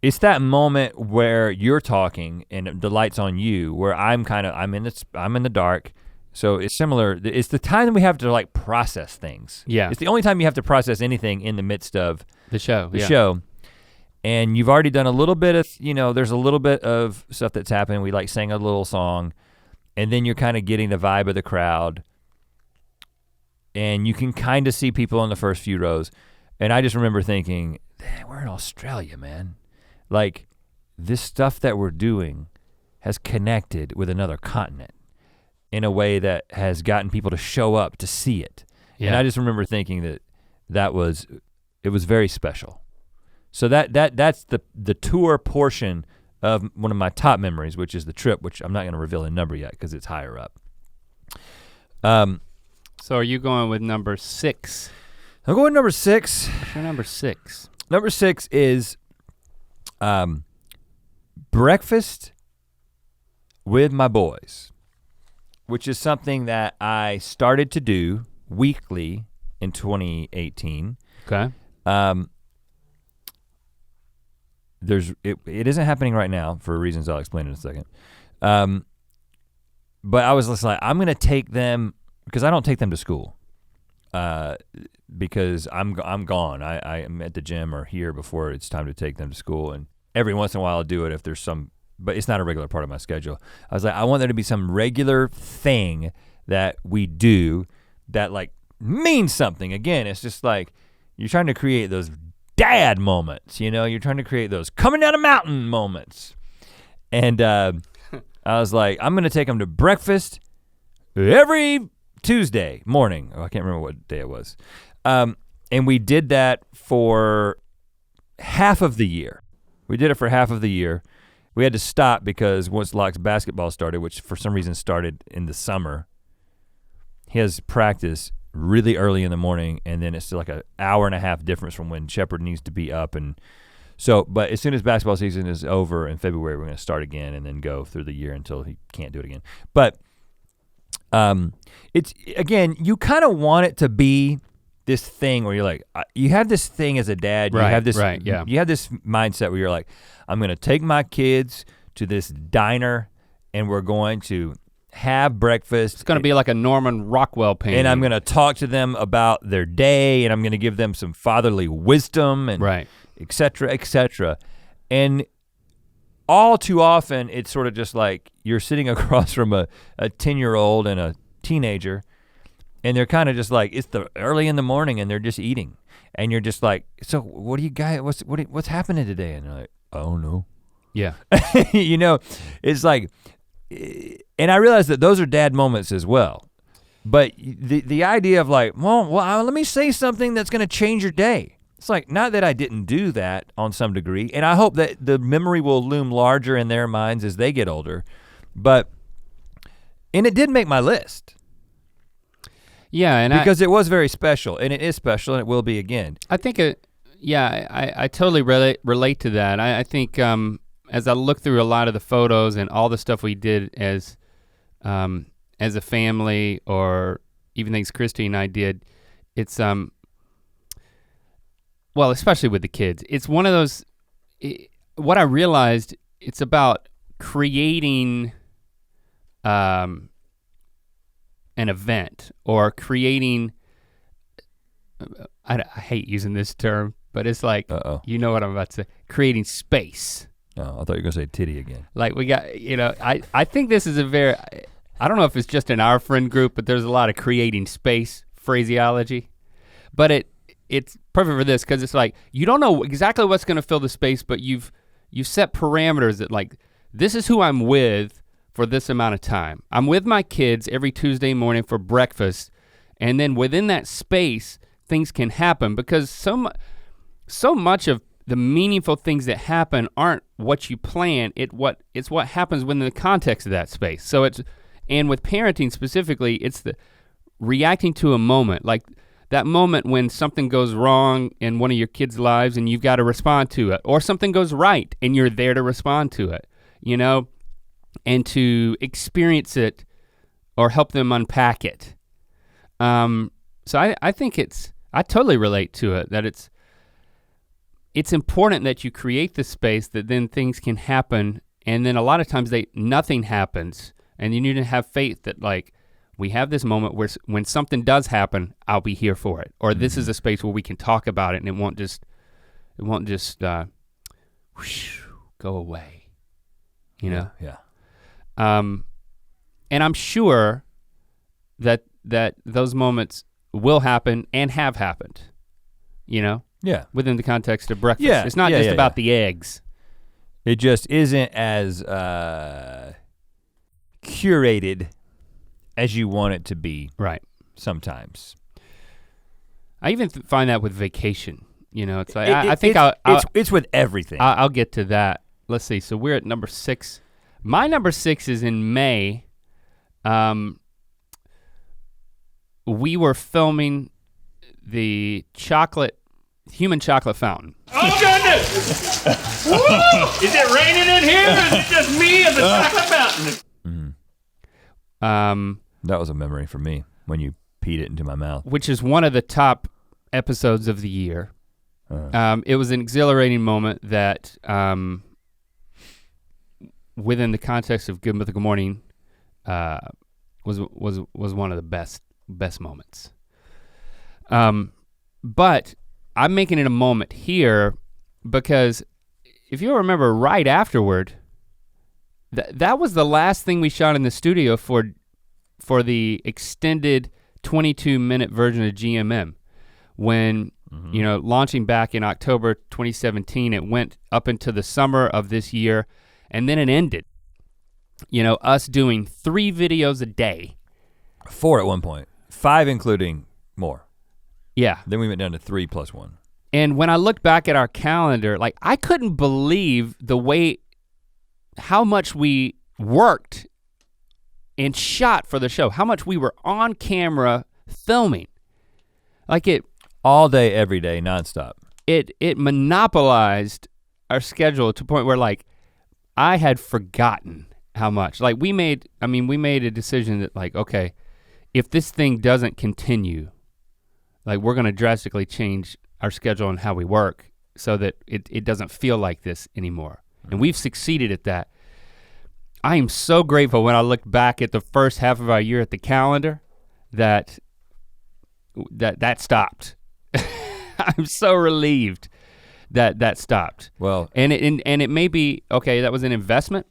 it's that moment where you're talking and the light's on you, where I'm in the dark, so it's similar. It's the time that we have to like process things. Yeah. It's the only time you have to process anything in the midst of the show. Show. And you've already done a little bit of, you know, there's a little bit of stuff that's happened. We like sang a little song, and then you're kind of getting the vibe of the crowd, and you can kind of see people on the first few rows. And I just remember thinking, we're in Australia, man. Like, this stuff that we're doing has connected with another continent in a way that has gotten people to show up to see it. Yeah. And I just remember thinking it was very special. So that's the tour portion of one of my top memories, which is the trip, which I'm not gonna reveal a number yet because it's higher up. So are you going with number 6? I'm going number 6. What's your number 6? Number 6 is breakfast with my boys, which is something that I started to do weekly in 2018. Okay. It isn't happening right now for reasons I'll explain in a second. But I was just like, I'm gonna take them, because I don't take them to school, because I'm gone. I am at the gym or here before it's time to take them to school, and every once in a while I'll do it if there's some, but it's not a regular part of my schedule. I was like, I want there to be some regular thing that we do that like means something. Again, it's just like, you're trying to create those dad moments, you know? You're trying to create those coming down a mountain moments. And I was like, I'm gonna take them to breakfast every Tuesday morning. Oh, I can't remember what day it was. And we did that for half of the year. We did it for half of the year. we had to stop because once Locke's basketball started, which for some reason started in the summer, he has practice really early in the morning, and then it's like an hour and a half difference from when Shepard needs to be up. And so, but as soon as basketball season is over in February, we're gonna start again and then go through the year until he can't do it again. But it's, again, you kind of want it to be this thing where you're like, you have this thing as a dad, you have this, you have this mindset where you're like, I'm gonna take my kids to this diner and we're going to have breakfast. It's gonna be like a Norman Rockwell painting. And I'm gonna talk to them about their day, and I'm gonna give them some fatherly wisdom, and et cetera, et cetera. And all too often, it's sort of just like you're sitting across from a 10-year-old and a teenager, and they're kind of just like, it's the early in the morning and they're just eating. And you're just like, so what do you guys, what's happening today? And they're like, I don't know. Yeah. You know, it's like, and I realize that those are dad moments as well. But the idea of like, well, let me say something that's gonna change your day. It's like, not that I didn't do that on some degree, and I hope that the memory will loom larger in their minds as they get older, and it did make my list. Yeah, and because it was very special, and it is special, and it will be again. I think I totally relate to that. I think as I look through a lot of the photos and all the stuff we did as a family, or even things Christy and I did, it's well, especially with the kids, it's one of those, what I realized, it's about creating an event, or creating, I hate using this term, but it's like, you know what I'm about to say, creating space. Oh, I thought you were gonna say titty again. Like we got, you know, I think this is a very, I don't know if it's just in our friend group, but there's a lot of creating space phraseology. But it's perfect for this, because it's like, you don't know exactly what's gonna fill the space, but you've set parameters that like, this is who I'm with for this amount of time. I'm with my kids every Tuesday morning for breakfast, and then within that space, things can happen, because so much of the meaningful things that happen aren't what you plan, it's what happens within the context of that space. So and with parenting specifically, it's the reacting to a moment, like that moment when something goes wrong in one of your kids' lives and you've got to respond to it, or something goes right and you're there to respond to it, you know, and to experience it or help them unpack it. So I think I totally relate to it, that it's important that you create the space that then things can happen, and then a lot of times nothing happens, and you need to have faith that like, we have this moment where when something does happen, I'll be here for it, or this is a space where we can talk about it and it won't just whoosh, go away, you know? Yeah. And I'm sure that those moments will happen and have happened, you know? Yeah. Within the context of breakfast. Yeah. It's not just about the eggs. It just isn't as curated as you want it to be. Right. Sometimes. I even find that with vacation. You know, it's like, it's with everything. I'll get to that. Let's see, so we're at number 6. My number 6 is in May. We were filming the human chocolate fountain. Oh goodness! Woo! Is it raining in here, or is it just me and the chocolate fountain? That was a memory for me when you peed it into my mouth. Which is one of the top episodes of the year. It was an exhilarating moment that, within the context of Good Mythical Morning, was one of the best moments. But I'm making it a moment here because if you remember right afterward, that was the last thing we shot in the studio for the extended 22-minute version of GMM. When, you know, launching back in October 2017, it went up into the summer of this year, and then it ended. You know, us doing 3 videos a day. 4 at one point, 5 including more. Yeah. Then we went down to 3 plus 1. And when I look back at our calendar, like I couldn't believe the way how much we worked and shot for the show, how much we were on camera filming. Like it all day, every day, nonstop. It monopolized our schedule to a point where like I had forgotten how much. Like we made a decision that like, okay, if this thing doesn't continue, like we're gonna drastically change our schedule and how we work so that it doesn't feel like this anymore. And we've succeeded at that. I am so grateful when I look back at the first half of our year at the calendar that stopped. I'm so relieved that stopped. Well, and it may be, okay, that was an investment.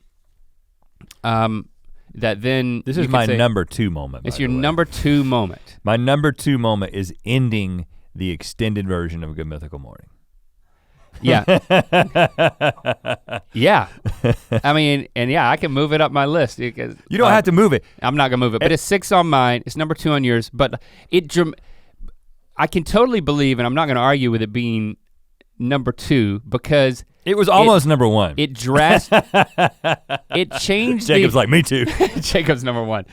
That then this is my number 2 moment. It's your number 2 moment. My number 2 moment is ending the extended version of Good Mythical Morning. Yeah. Yeah. I mean, and yeah, I can move it up my list. You don't have to move it. I'm not gonna move it, but it's 6 on mine. It's number 2 on yours. But I can totally believe, and I'm not gonna argue with it being number 2 because it was almost number 1. It changed. Jacob's like, me too. Jacob's number 1.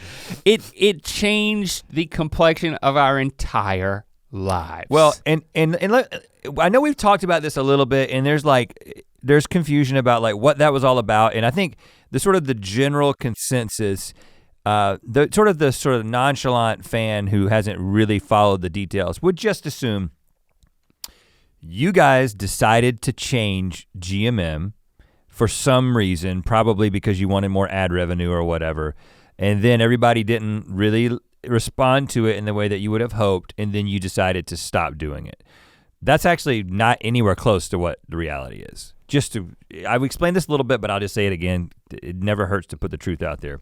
It changed the complexion of our entire lives. Well, and I know we've talked about this a little bit, and there's confusion about like what that was all about, and I think the general consensus, the sort of nonchalant fan who hasn't really followed the details would just assume you guys decided to change GMM for some reason, probably because you wanted more ad revenue or whatever, and then everybody didn't really respond to it in the way that you would have hoped, and then you decided to stop doing it. That's actually not anywhere close to what the reality is. I've explained this a little bit, but I'll just say it again. It never hurts to put the truth out there.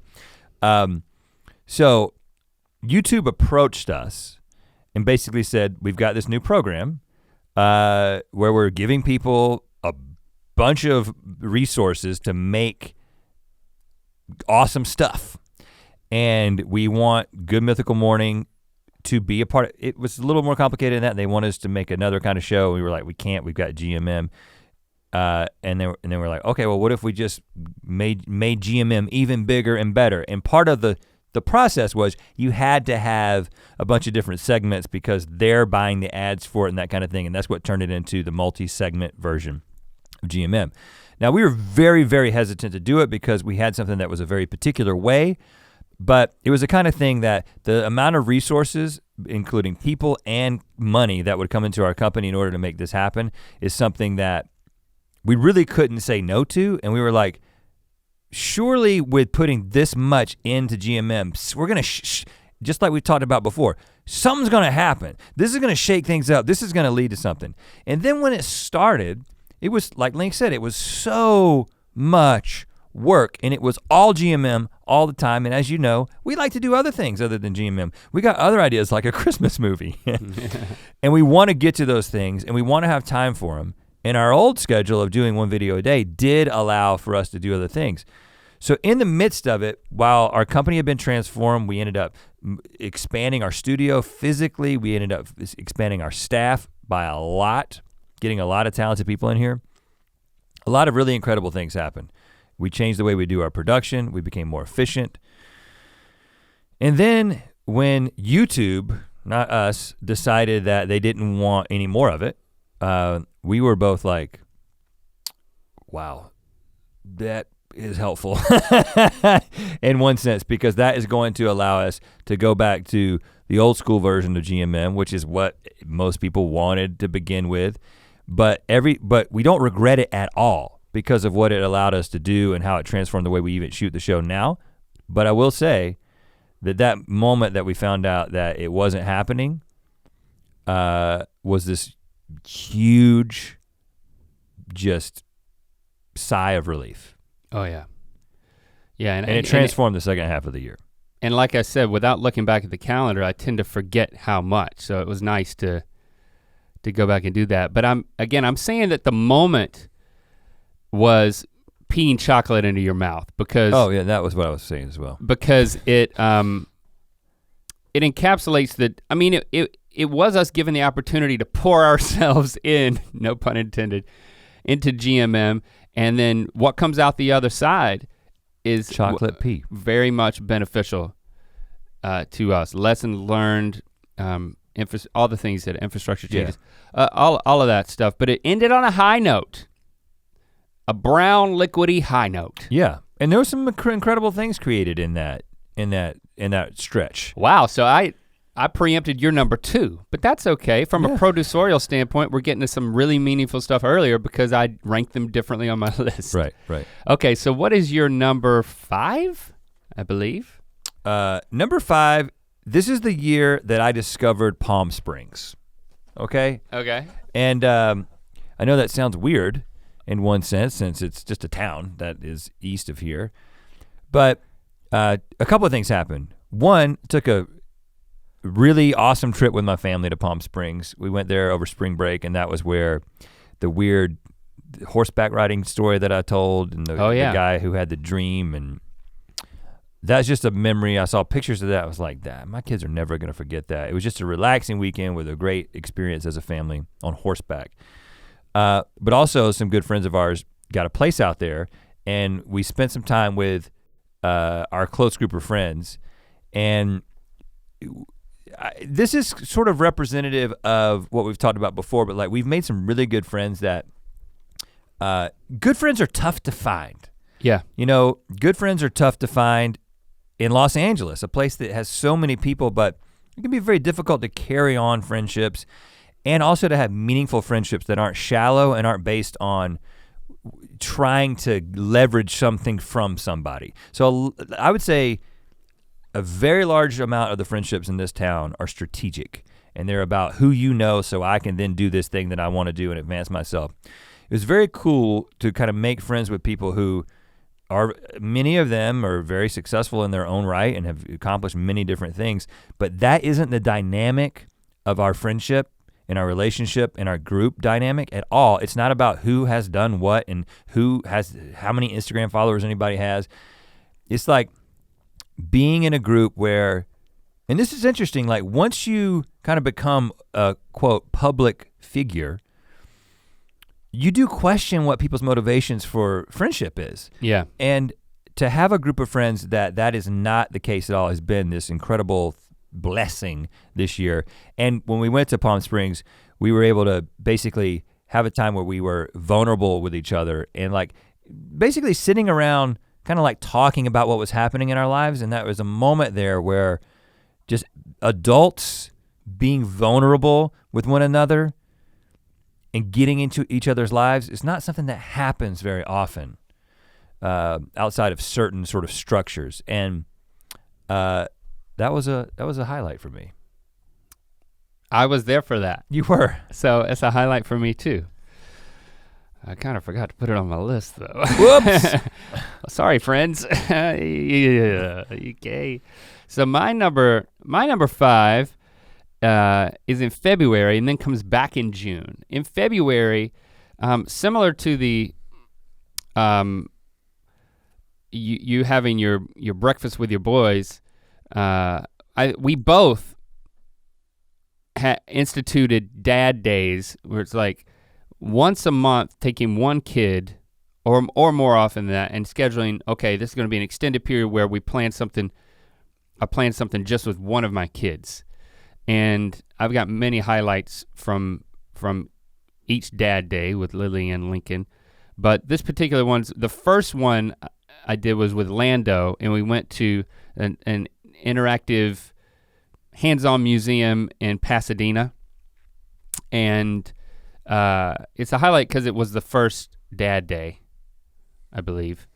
So YouTube approached us and basically said, we've got this new program where we're giving people a bunch of resources to make awesome stuff. And we want Good Mythical Morning to be a part of it. Was a little more complicated than that. They want us to make another kind of show. We were like, we can't, we've got GMM. And then we're like, okay, well, what if we just made GMM even bigger and better? And part of the process was you had to have a bunch of different segments because they're buying the ads for it and that kind of thing. And that's what turned it into the multi-segment version of GMM. Now we were very, very hesitant to do it because we had something that was a very particular way. But it was the kind of thing that the amount of resources, including people and money that would come into our company in order to make this happen is something that we really couldn't say no to. And we were like, surely with putting this much into GMM, we're gonna, just like we talked about before, something's gonna happen. This is gonna shake things up. This is gonna lead to something. And then when it started, it was, like Link said, it was so much work, and it was all GMM all the time. And as you know, we like to do other things other than GMM. We got other ideas like a Christmas movie. And we wanna get to those things, and we wanna have time for them. And our old schedule of doing 1 video a day did allow for us to do other things. So in the midst of it, while our company had been transformed, we ended up expanding our studio physically. We ended up expanding our staff by a lot, getting a lot of talented people in here. A lot of really incredible things happened. We changed the way we do our production. We became more efficient. And then when YouTube, not us, decided that they didn't want any more of it, we were both like, wow, that is helpful in one sense, because that is going to allow us to go back to the old school version of GMM, which is what most people wanted to begin with. But we don't regret it at all because of what it allowed us to do and how it transformed the way we even shoot the show now. But I will say that moment that we found out that it wasn't happening was this huge just sigh of relief. Oh yeah. Yeah, and it transformed the second half of the year. And like I said, without looking back at the calendar, I tend to forget how much. So it was nice to go back and do that. But I'm saying that the moment was peeing chocolate into your mouth because oh yeah, that was what I was saying as well. Because it encapsulates that. I mean, it was us given the opportunity to pour ourselves in, no pun intended, into GMM And then what comes out the other side is chocolate pea. Very much beneficial to us. Lesson learned, all the things that infrastructure changes, all of that stuff. But it ended on a high note, a brown liquidy high note. Yeah, and there were some incredible things created in that stretch. Wow, so I preempted your number 2, but that's okay. From a producerial standpoint, we're getting to some really meaningful stuff earlier because I ranked them differently on my list. Right. Okay, so what is your number 5, I believe? Number 5, this is the year that I discovered Palm Springs, okay? Okay. And I know that sounds weird in one sense, since it's just a town that is east of here, but a couple of things happened. One, took a really awesome trip with my family to Palm Springs. We went there over spring break, and that was where the weird horseback riding story that I told, and the guy who had the dream, and that's just a memory. I saw pictures of that. I was like, that my kids are never gonna forget that. It was just a relaxing weekend with a great experience as a family on horseback. But also some good friends of ours got a place out there, and we spent some time with our close group of friends, and this is sort of representative of what we've talked about before, but like we've made some really good friends that, good friends are tough to find. Yeah. You know, good friends are tough to find in Los Angeles, a place that has so many people, but it can be very difficult to carry on friendships and also to have meaningful friendships that aren't shallow and aren't based on trying to leverage something from somebody. So I would say a very large amount of the friendships in this town are strategic, and they're about who you know, so I can then do this thing that I want to do and advance myself. It was very cool to kind of make friends with people who many of them are very successful in their own right and have accomplished many different things, but that isn't the dynamic of our friendship and our relationship and our group dynamic at all. It's not about who has done what and how many Instagram followers anybody has. It's like being in a group where, and this is interesting, like once you kind of become a quote public figure, you do question what people's motivations for friendship is. Yeah. And to have a group of friends that is not the case at all has been this incredible blessing this year. And when we went to Palm Springs, we were able to basically have a time where we were vulnerable with each other and like basically sitting around kind of like talking about what was happening in our lives. And that was a moment there where just adults being vulnerable with one another and getting into each other's lives is not something that happens very often outside of certain sort of structures. And that was a highlight for me. I was there for that. You were. So it's a highlight for me too. I kind of forgot to put it on my list though. Whoops. Sorry, friends. Yeah, okay. So my number 5 is in February and then comes back in June. In February, similar to the you having your breakfast with your boys, we both instituted dad days where it's like once a month taking one kid or more often than that and scheduling, okay, this is gonna be an extended period where we plan something, I plan something just with one of my kids. And I've got many highlights from each dad day with Lily and Lincoln. But this particular one's, the first one I did was with Lando, and we went to an interactive hands-on museum in Pasadena. And it's a highlight because it was the first dad day, I believe.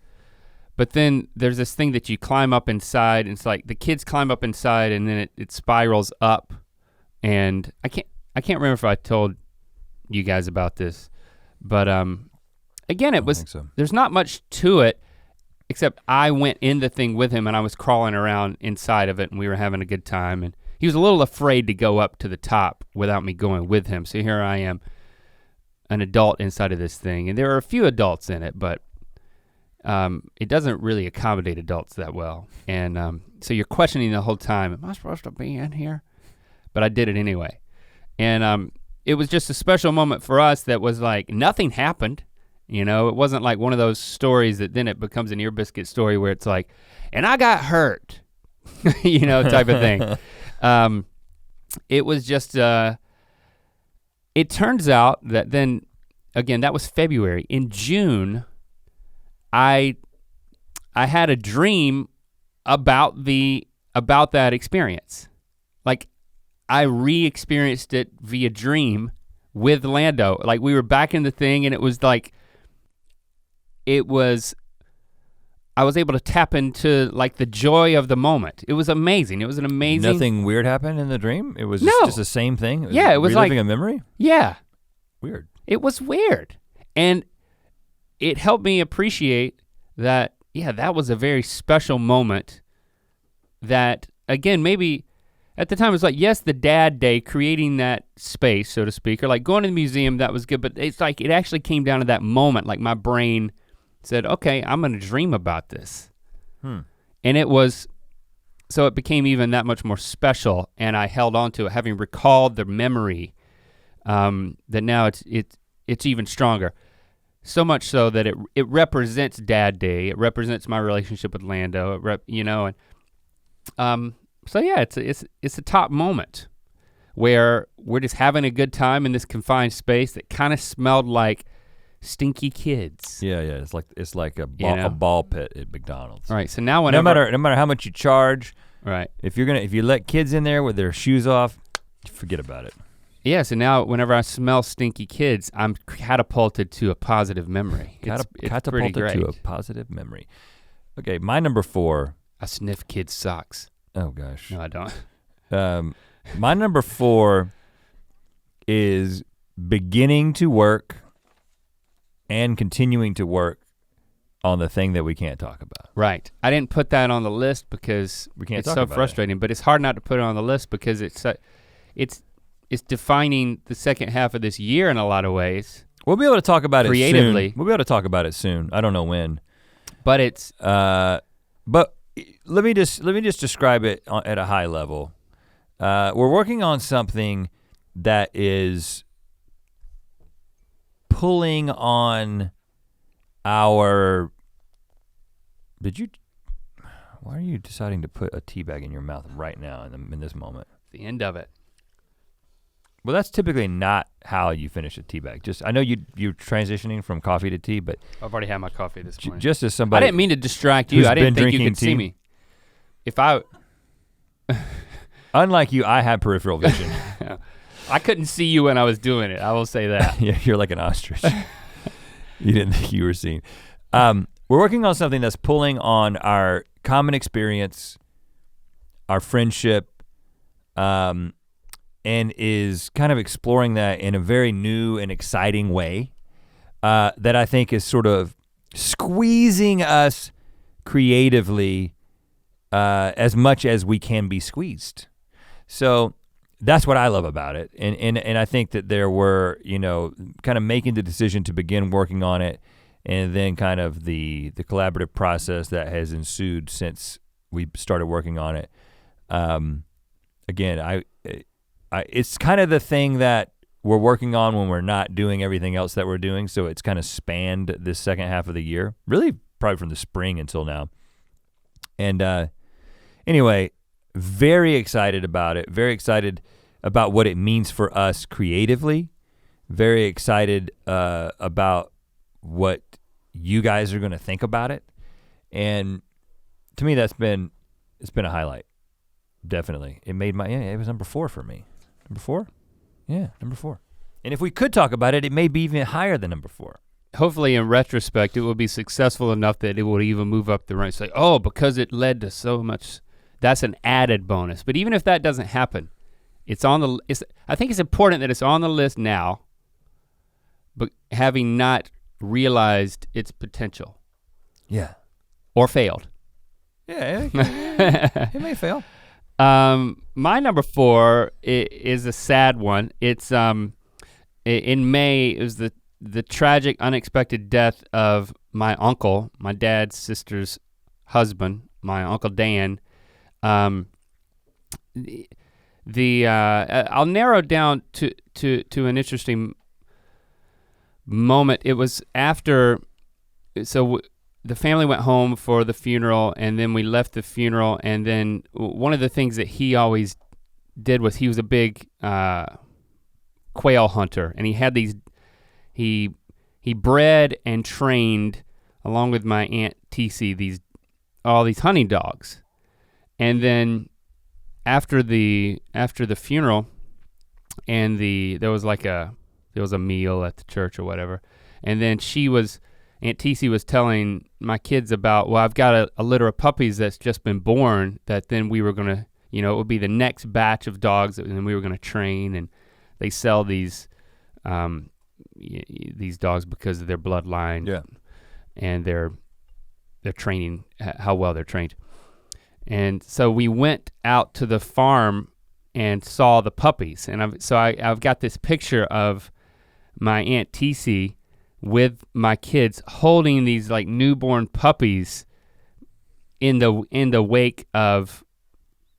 But then there's this thing that you climb up inside, and it's like the kids climb up inside and then it spirals up. And I can't remember if I told you guys about this, but again, it was, there's not much to it except I went in the thing with him and I was crawling around inside of it and we were having a good time, and he was a little afraid to go up to the top without me going with him. So here I am, an adult inside of this thing, and there are a few adults in it, but it doesn't really accommodate adults that well. And so you're questioning the whole time, am I supposed to be in here? But I did it anyway. And it was just a special moment for us that was like, nothing happened. You know, it wasn't like one of those stories that then it becomes an Ear Biscuit story where it's like, and I got hurt, you know, type of thing. It was just, it turns out that then, again, that was February. In June, I had a dream about that experience. Like, I re-experienced it via dream with Lando. Like, we were back in the thing and it was like, I was able to tap into like the joy of the moment. It was amazing. It was an amazing. Nothing weird happened in the dream? It was No. just the same thing? Yeah, it was reliving like a memory? Yeah. Weird. It was weird. And it helped me appreciate that, yeah, that was a very special moment that, again, maybe at the time it was like, yes, the dad day, creating that space, so to speak, or like going to the museum, that was good, but it's like it actually came down to that moment, like my brain said, okay, I'm gonna dream about this. And it was, so it became even that much more special, and I held on to it, having recalled the memory, that now it's even stronger. So much so that it represents Dad Day, it represents my relationship with Lando, and so yeah, it's a top moment where we're just having a good time in this confined space that kind of smelled like stinky kids. Yeah, it's like a ball pit at McDonald's. Right. So now whenever no matter how much you charge, right. if you let kids in there with their shoes off, forget about it. Yeah, so now whenever I smell stinky kids, I'm catapulted to a positive memory. It's pretty great. To a positive memory. Okay, my number 4. I sniff kids' socks. Oh gosh. No, I don't. My number 4 is beginning to work and continuing to work on the thing that we can't talk about. Right. I didn't put that on the list because it's so frustrating, but it's hard not to put it on the list because it's defining the second half of this year in a lot of ways. We'll be able to talk about creatively. It soon. We'll be able to talk about it soon. I don't know when. But it's but let me just describe it at a high level. We're working on something that is pulling on our, why are you deciding to put a tea bag in your mouth right now in this moment? the end of it. Well, that's typically not how you finish a tea bag. I know you're transitioning from coffee to tea, but I've already had my coffee this morning. Just as somebody, I didn't mean to distract you. I didn't think you could see me. Unlike you, I have peripheral vision. I couldn't see you when I was doing it. I will say that. Yeah, you're like an ostrich. You didn't think you were seen. We're working on something that's pulling on our common experience, our friendship, and is kind of exploring that in a very new and exciting way that I think is sort of squeezing us creatively as much as we can be squeezed. So that's what I love about it. And I think that there were, kind of making the decision to begin working on it and then kind of the collaborative process that has ensued since we started working on it. Again, it's kind of the thing that we're working on when we're not doing everything else that we're doing. So it's kind of spanned this second half of the year, really probably from the spring until now. And anyway, very excited about it. Very excited about what it means for us creatively. Very excited about what you guys are gonna think about it. And to me, it's been a highlight. Definitely. It made it was number 4 for me. Number 4? Yeah, number 4. And if we could talk about it, it may be even higher than number 4. Hopefully in retrospect, it will be successful enough that it will even move up the ranks. Say, oh, because it led to so much, that's an added bonus. But even if that doesn't happen, I think it's important that it's on the list now, but having not realized its potential. Yeah. Or failed. Yeah, it may fail. My number 4 is a sad one. It's in May, it was the tragic, unexpected death of my uncle, my dad's sister's husband, my Uncle Dan. I'll narrow down to an interesting moment. It was after, the family went home for the funeral, and then we left the funeral, and then one of the things that he always did was he was a big quail hunter, and he had these, he bred and trained, along with my Aunt TC, all these hunting dogs. And then after the funeral, and there was a meal at the church or whatever, and then Aunt TC was telling my kids about, well, I've got a litter of puppies that's just been born that then we were gonna, it would be the next batch of dogs that then we were gonna train, and they sell these dogs because of their bloodline. Yeah. And their training, how well they're trained. And so we went out to the farm and saw the puppies. And I've got this picture of my Aunt TC with my kids holding these like newborn puppies in the wake of,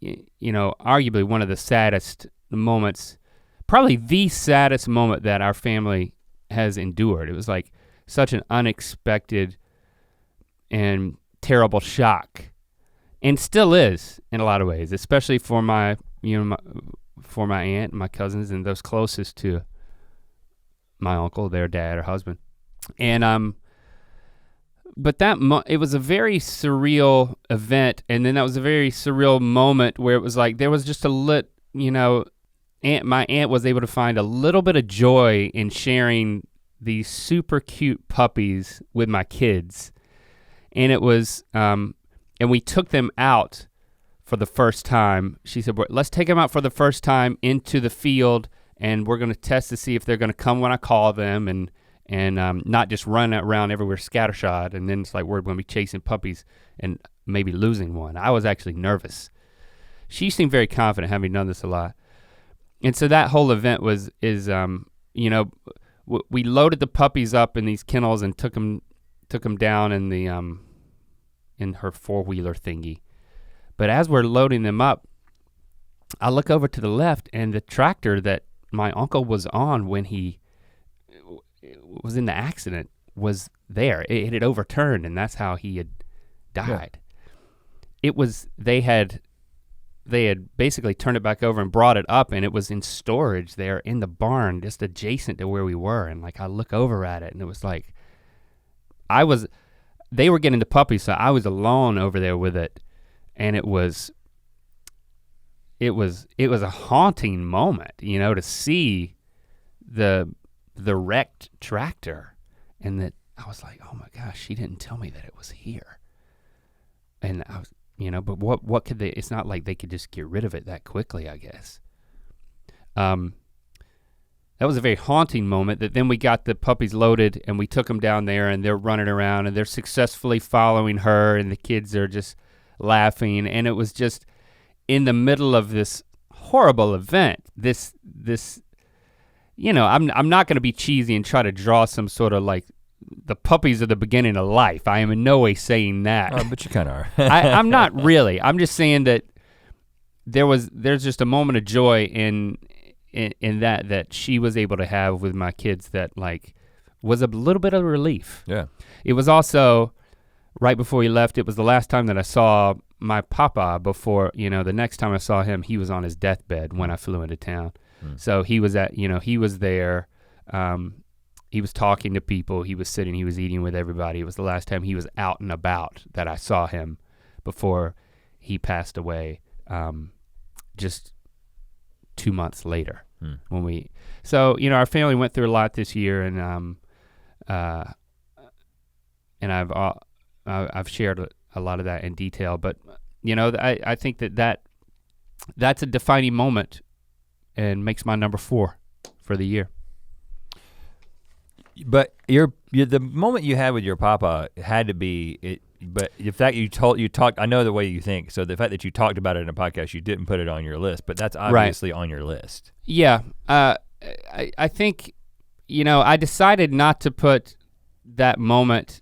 arguably one of the saddest moments, probably the saddest moment that our family has endured. It was like such an unexpected and terrible shock, and still is in a lot of ways, especially for my aunt and my cousins and those closest to my uncle, their dad or husband. And but it was a very surreal event, and then that was a very surreal moment where it was like there was just my aunt was able to find a little bit of joy in sharing these super cute puppies with my kids. And it was, and we took them out for the first time. She said, let's take them out for the first time into the field, and we're gonna test to see if they're gonna come when I call them, and not just run around everywhere scattershot, and then it's like we're gonna be chasing puppies and maybe losing one. I was actually nervous. She seemed very confident, having done this a lot. And so that whole event we loaded the puppies up in these kennels and took them down in the in her four-wheeler thingy. But as we're loading them up, I look over to the left, and the tractor that my uncle was on when he was in the accident was there. It had overturned, and that's how he had died. Yeah. They had basically turned it back over and brought it up, and it was in storage there in the barn, just adjacent to where we were. And like I look over at it, and it was like they were getting the puppies, so I was alone over there with it, and it was a haunting moment, to see the wrecked tractor, and that I was like, oh my gosh, she didn't tell me that it was here. And I was, but what could they? It's not like they could just get rid of it that quickly, I guess. That was a very haunting moment. That then we got the puppies loaded, and we took them down there, and they're running around, and they're successfully following her, and the kids are just laughing, and it was just in the middle of this horrible event. This I'm not gonna be cheesy and try to draw some sort of like the puppies are the beginning of life. I am in no way saying that. Oh, but you kind of are. I'm not really. I'm just saying that there's just a moment of joy in that she was able to have with my kids that like was a little bit of relief. Yeah. It was also right before he left. It was the last time that I saw my papa before, the next time I saw him, he was on his deathbed when I flew into town. So he was he was there. He was talking to people, he was sitting, he was eating with everybody. It was the last time he was out and about that I saw him before he passed away, just 2 months later. So our family went through a lot this year, and I've shared a lot of that in detail, but I think that's a defining moment and makes my number 4 for the year. But the moment you had with your papa had to be it. But the fact you talked, I know the way you think. So the fact that you talked about it in a podcast, you didn't put it on your list, but that's obviously on your list. Yeah, I think, I decided not to put that moment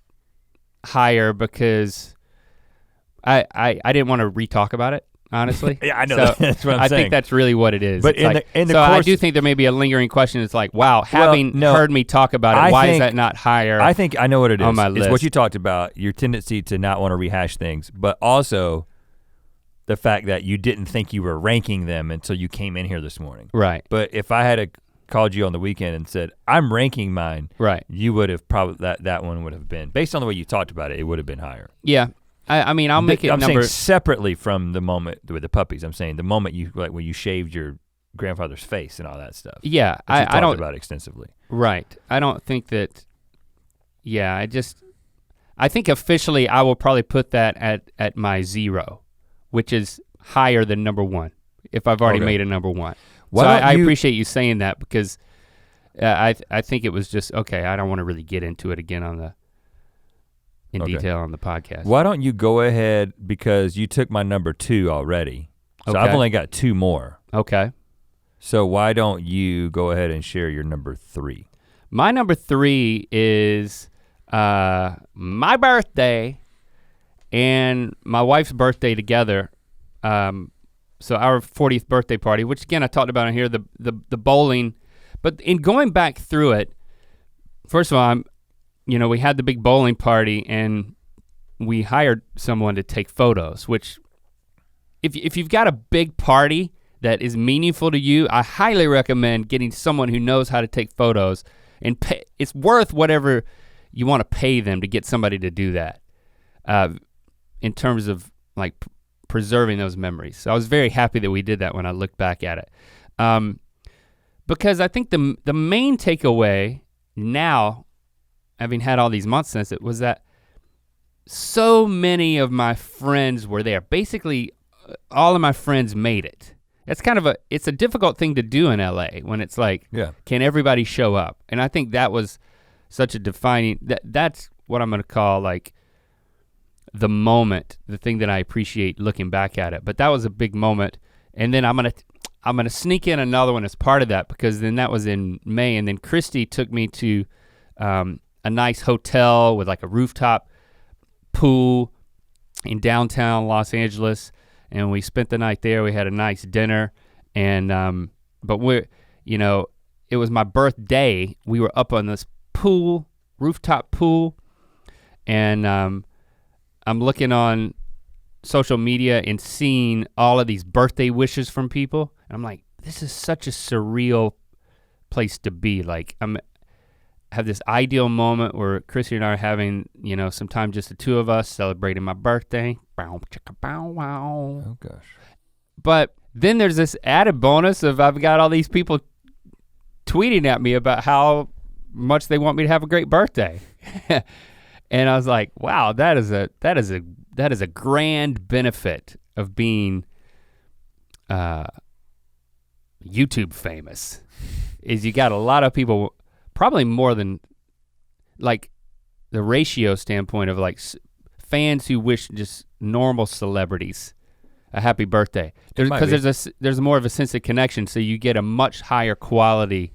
higher because I didn't want to re-talk about it. honestly. Yeah, I know. So that's what I'm I saying. think that's really what it is. But It's in like, the so I course, do think there may be a lingering question. It's like, wow, having no, heard me talk about it, I why is think- that not higher? I think I know what it is. on my It's list. what you talked about, your tendency to not want to rehash things, but also the fact that you didn't think you were ranking them until you came in here this morning. Right. But if I had called you on the weekend and said, I'm ranking mine, Right. you would have probably, that one would have been, based on the way you talked about it, it would have been higher. Yeah. I mean, I'll make it I'm number. saying separately from the moment with the puppies. I'm saying the moment you, like when you shaved your grandfather's face and all that stuff. Yeah. Which you I talked don't. about extensively. Right. I don't think that. Yeah. I think officially I will probably put that at my 0, which is higher than number 1. If I've already Okay. made a number 1. Why So don't I you- appreciate you saying that because I think it was just okay. I don't want to really get into it again in Okay. detail on the podcast. Why don't you go ahead, because you took my number 2 already. So I've Okay. only got 2 more. Okay. So why don't you go ahead and share your number 3? My number 3 is my birthday and my wife's birthday together. So our 40th birthday party, which again I talked about in here, the bowling. But in going back through it, first of all, we had the big bowling party and we hired someone to take photos, which if you've got a big party that is meaningful to you, I highly recommend getting someone who knows how to take photos and it's worth whatever you want to pay them to get somebody to do that in terms of like preserving those memories. So I was very happy that we did that when I looked back at it. Because I think the main takeaway now, having had all these months since it, was that so many of my friends were there. Basically, all of my friends made it. It's it's a difficult thing to do in LA when it's like, can everybody show up? And I think that was such a defining, that's what I'm gonna call like the moment, the thing that I appreciate looking back at it. But that was a big moment. And then I'm gonna sneak in another one as part of that because then that was in May. And then Christy took me to a nice hotel with like a rooftop pool in downtown Los Angeles. And we spent the night there. We had a nice dinner. And, but it was my birthday. We were up on this rooftop pool. And I'm looking on social media and seeing all of these birthday wishes from people. And I'm like, this is such a surreal place to be. Like have this ideal moment where Chrissy and I are having, some time just the two of us celebrating my birthday. Bow, chicka, bow, wow. Oh gosh. But then there's this added bonus of I've got all these people tweeting at me about how much they want me to have a great birthday. And I was like, wow, that is a grand benefit of being YouTube famous. Is you got a lot of people, probably more than like the ratio standpoint of like fans who wish just normal celebrities a happy birthday. Because there's more of a sense of connection, so you get a much higher quality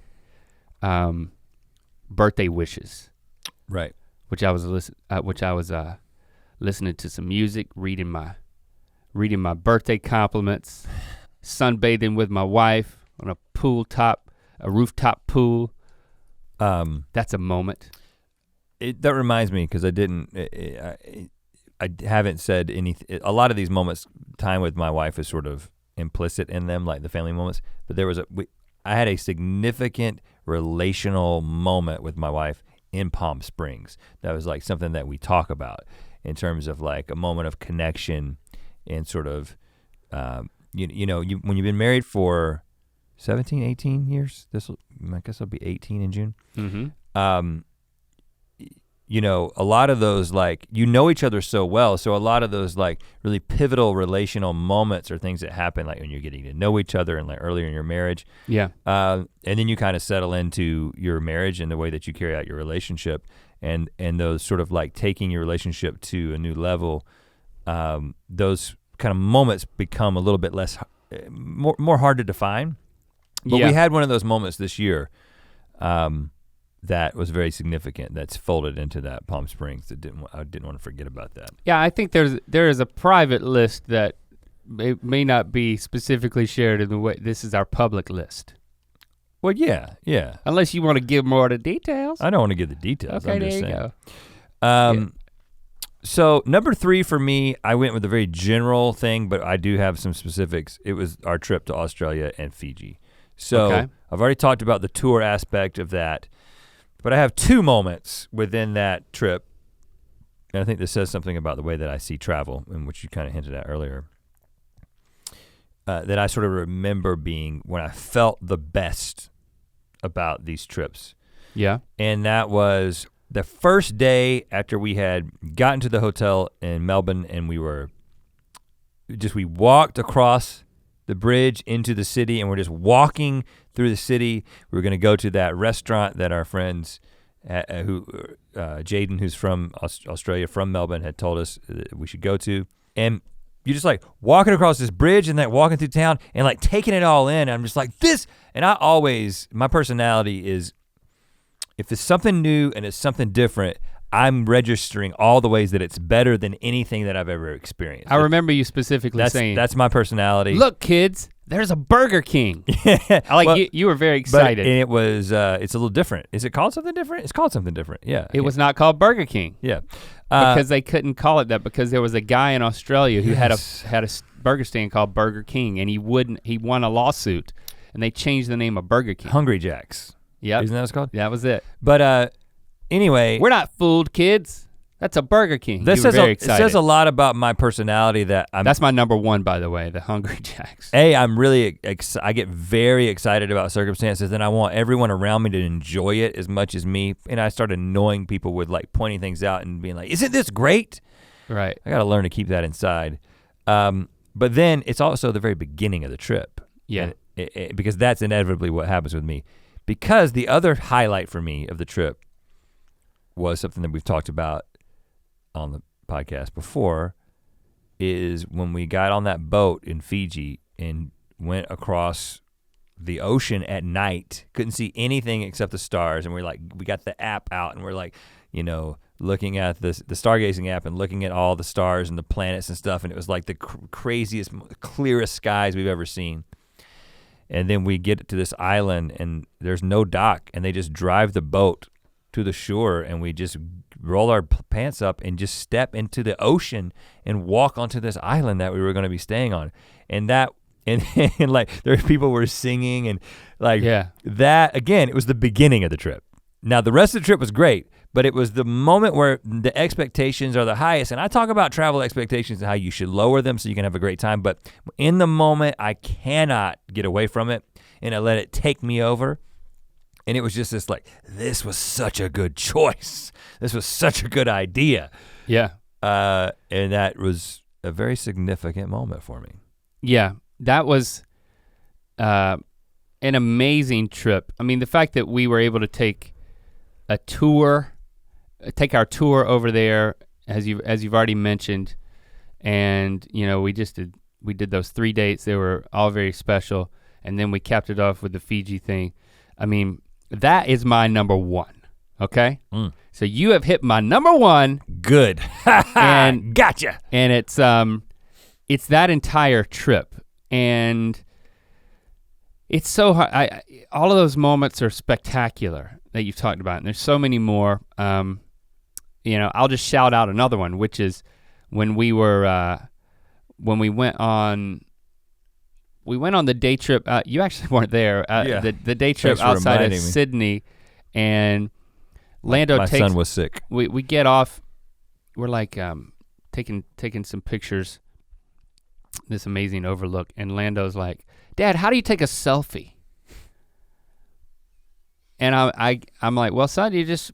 birthday wishes. Right. Which I was listening to some music, reading my birthday compliments, sunbathing with my wife on a rooftop pool. That's a moment. That reminds me, because I haven't said anything. A lot of these moments, time with my wife is sort of implicit in them, like the family moments. But I had a significant relational moment with my wife in Palm Springs. That was like something that we talk about in terms of like a moment of connection and sort of, when you've been married for 17, 18 years, I guess it'll be 18 in June. Mm-hmm. A lot of those like, each other so well. So a lot of those like really pivotal relational moments are things that happen like when you're getting to know each other and like earlier in your marriage. Yeah. And then you kind of settle into your marriage and the way that you carry out your relationship and those sort of like taking your relationship to a new level. Those kind of moments become a little bit more hard to define. But we had one of those moments this year that was very significant. That's folded into that Palm Springs. I didn't want to forget about that. Yeah, I think there is a private list that may not be specifically shared in the way, this is our public list. Well, yeah. Unless you want to give more of the details. I don't want to give the details. Okay, I'm just there you saying. go. So number 3 for me, I went with a very general thing, but I do have some specifics. It was our trip to Australia and Fiji. So Okay. I've already talked about the tour aspect of that, but I have 2 moments within that trip, and I think this says something about the way that I see travel, in which you kind of hinted at earlier, that I sort of remember being when I felt the best about these trips. Yeah. And that was the first day after we had gotten to the hotel in Melbourne, and we walked across the bridge into the city, and we're just walking through the city. We were gonna go to that restaurant that our friends, Jaden, who's from Australia, from Melbourne, had told us that we should go to. And you're just like walking across this bridge and like walking through town and like taking it all in. I'm just like this, and my personality is, if it's something new and it's something different, I'm registering all the ways that it's better than anything that I've ever experienced. I remember you specifically saying, that's my personality. look kids, there's a Burger King. You were very But excited. it was, it's a little different. Is it called something different? It's called something different, yeah. It was not called Burger King. Yeah. Because they couldn't call it that because there was a guy in Australia who Yes. had a burger stand called Burger King, and he won a lawsuit, and they changed the name of Burger King. Hungry Jacks. Yep. Isn't that what it's called? That was it. But anyway. We're not fooled, kids. That's a Burger King. This You were says very it excited. says a lot about my personality that That's my number 1, by the way, the Hungry Jacks. I'm really, I get very excited about circumstances, and I want everyone around me to enjoy it as much as me. And I start annoying people with like pointing things out and being like, isn't this great? Right. I gotta learn to keep that inside. But then it's also the very beginning of the trip. Yeah. And because that's inevitably what happens with me. Because the other highlight for me of the trip was something that we've talked about on the podcast before, is when we got on that boat in Fiji and went across the ocean at night, couldn't see anything except the stars, and we got the app out and we're like, looking at the stargazing app and looking at all the stars and the planets and stuff, and it was like the craziest, clearest skies we've ever seen. And then we get to this island and there's no dock, and they just drive the boat to the shore, and we just roll our pants up and just step into the ocean and walk onto this island that we were gonna be staying on. And like there people were singing and like that, again, it was the beginning of the trip. Now the rest of the trip was great, but it was the moment where the expectations are the highest. And I talk about travel expectations and how you should lower them so you can have a great time, but in the moment I cannot get away from it, and I let it take me over. And it was just this like, this was such a good choice. This was such a good idea. Yeah. And that was a very significant moment for me. Yeah, that was an amazing trip. I mean, the fact that we were able to take our tour over there, as you've already mentioned, and we did those 3 dates. They were all very special, and then we capped it off with the Fiji thing. I mean, that is my number 1. Okay, so you have hit my number 1. Good, and gotcha. And it's that entire trip, and it's so hard. All of those moments are spectacular that you've talked about, and there's so many more. I'll just shout out another one, which is when we went on the day trip. You actually weren't there. The day trip outside of Sydney, and Lando my son was sick. We get off. We're like taking some pictures. This amazing overlook, and Lando's like, "Dad, how do you take a selfie?" And I'm like, "Well, son, you just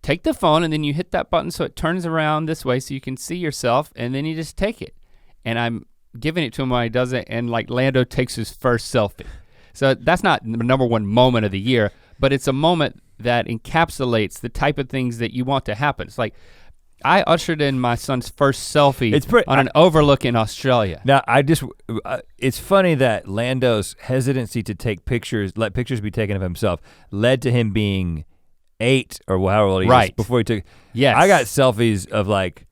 take the phone and then you hit that button so it turns around this way so you can see yourself, and then you just take it." And I'm giving it to him while he does it, and like Lando takes his first selfie. So that's not the number 1 moment of the year, but it's a moment that encapsulates the type of things that you want to happen. It's like, I ushered in my son's first selfie on an overlook in Australia. Now, it's funny that Lando's hesitancy to take pictures, let pictures be taken of himself, led to him being 8 or however old he is before he took. Yes. I got selfies of like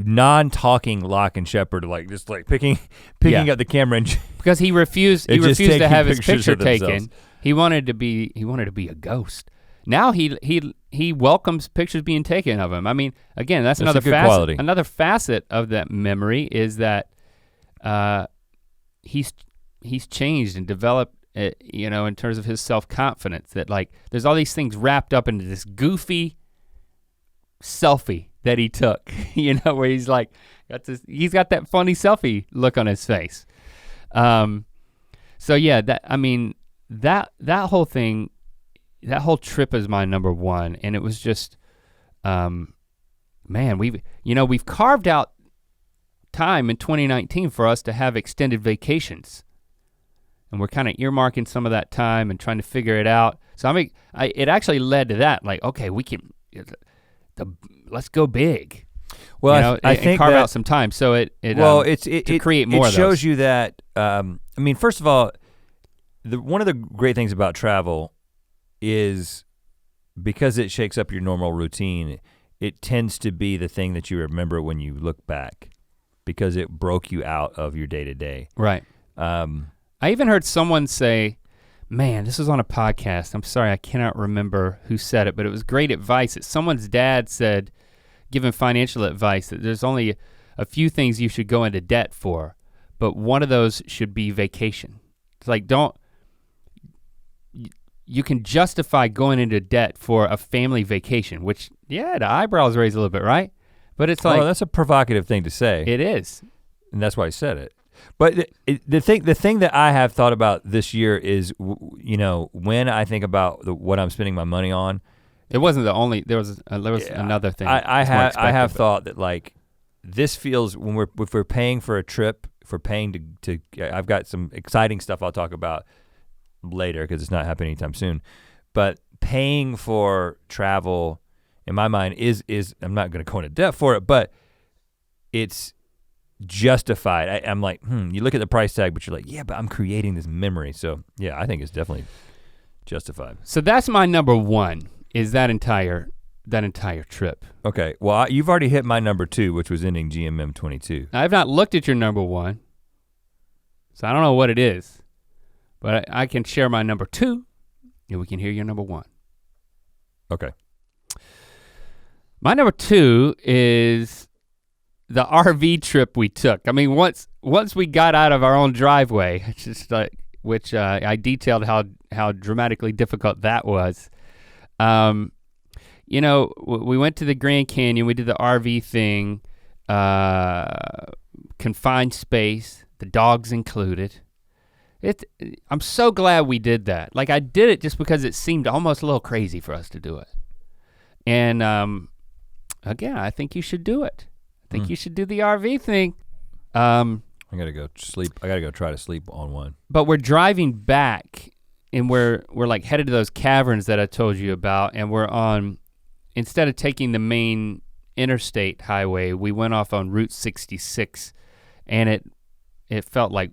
non-talking Lock and Shepherd, like just like picking up the camera and because he refused just to have his taking picture pictures of themselves. taken. He wanted to be a ghost. Now he welcomes pictures being taken of him. I mean, again, that's another a good facet. quality. Another facet of that memory is that he's changed and developed, you know, in terms of his self-confidence. That like there's all these things wrapped up into this goofy selfie that he took, you know, where he's like he's got that funny selfie look on his face. So yeah, that whole thing, that whole trip is my number one, and it was just, man, we've carved out time in 2019 for us to have extended vacations, and we're kind of earmarking some of that time and trying to figure it out. So it actually led to that, like, okay, we can, let's go big. Well, you know, I and think carve that, out some time. So it to create more. It of shows those. you that. I mean, first of all, one of the great things about travel is because it shakes up your normal routine. It tends to be the thing that you remember when you look back, because it broke you out of your day to day. Right. I even heard someone say, man, this was on a podcast. I'm sorry, I cannot remember who said it, but it was great advice. That someone's dad said, giving financial advice, that there's only a few things you should go into debt for, but one of those should be vacation. It's like, you can justify going into debt for a family vacation, which, yeah, the eyebrows raise a little bit, right? But it's like, that's a provocative thing to say. It is. And that's why I said it. But the thing that I have thought about this year is, you know, when I think about what I'm spending my money on. It wasn't the only, there was another thing. I have thought that, like, this feels, if we're paying for a trip, if we're paying to I've got some exciting stuff I'll talk about later because it's not happening anytime soon. But paying for travel, in my mind, is I'm not gonna go into debt for it, but it's justified. I'm like, you look at the price tag, but you're like, yeah, but I'm creating this memory. So yeah, I think it's definitely justified. So that's my number one, is that entire trip. Okay, well, you've already hit my number two, which was ending GMM 22. I've not looked at your number one, so I don't know what it is, but I can share my number two, and we can hear your number one. Okay. My number two is the RV trip we took. I mean, once we got out of our own driveway, it's just like, which I detailed how dramatically difficult that was. You know, we went to the Grand Canyon, we did the RV thing, confined space, the dogs included. I'm so glad we did that. Like, I did it just because it seemed almost a little crazy for us to do it. And again, I think you should do it. I think you should do the RV thing. I gotta go sleep. I gotta go try to sleep on one. But we're driving back, and we're like headed to those caverns that I told you about, and we're on, instead of taking the main interstate highway, we went off on Route 66, and it felt like,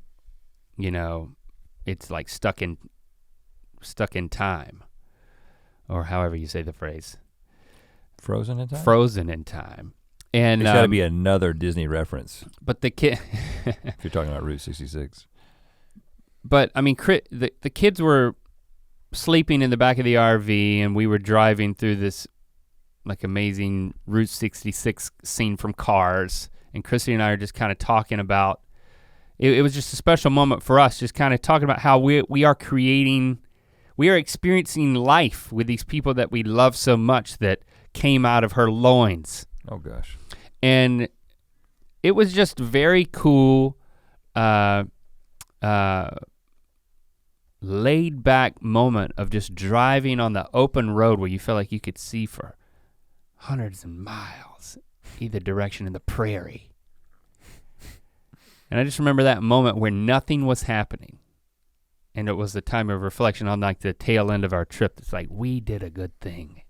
you know, it's like stuck in time, or however you say the phrase. Frozen in time? Frozen in time. And it's gotta be another Disney reference. But the kid, if you're talking about Route 66. But I mean, the kids were sleeping in the back of the RV, and we were driving through this like amazing Route 66 scene from Cars, and Christy and I are just kind of talking about, it was just a special moment for us, just kind of talking about how we are experiencing life with these people that we love so much that came out of her loins. Oh gosh. And it was just very cool, laid back moment of just driving on the open road where you felt like you could see for hundreds of miles, either direction in the prairie. And I just remember that moment where nothing was happening. And it was the time of reflection on like the tail end of our trip. It's like, we did a good thing.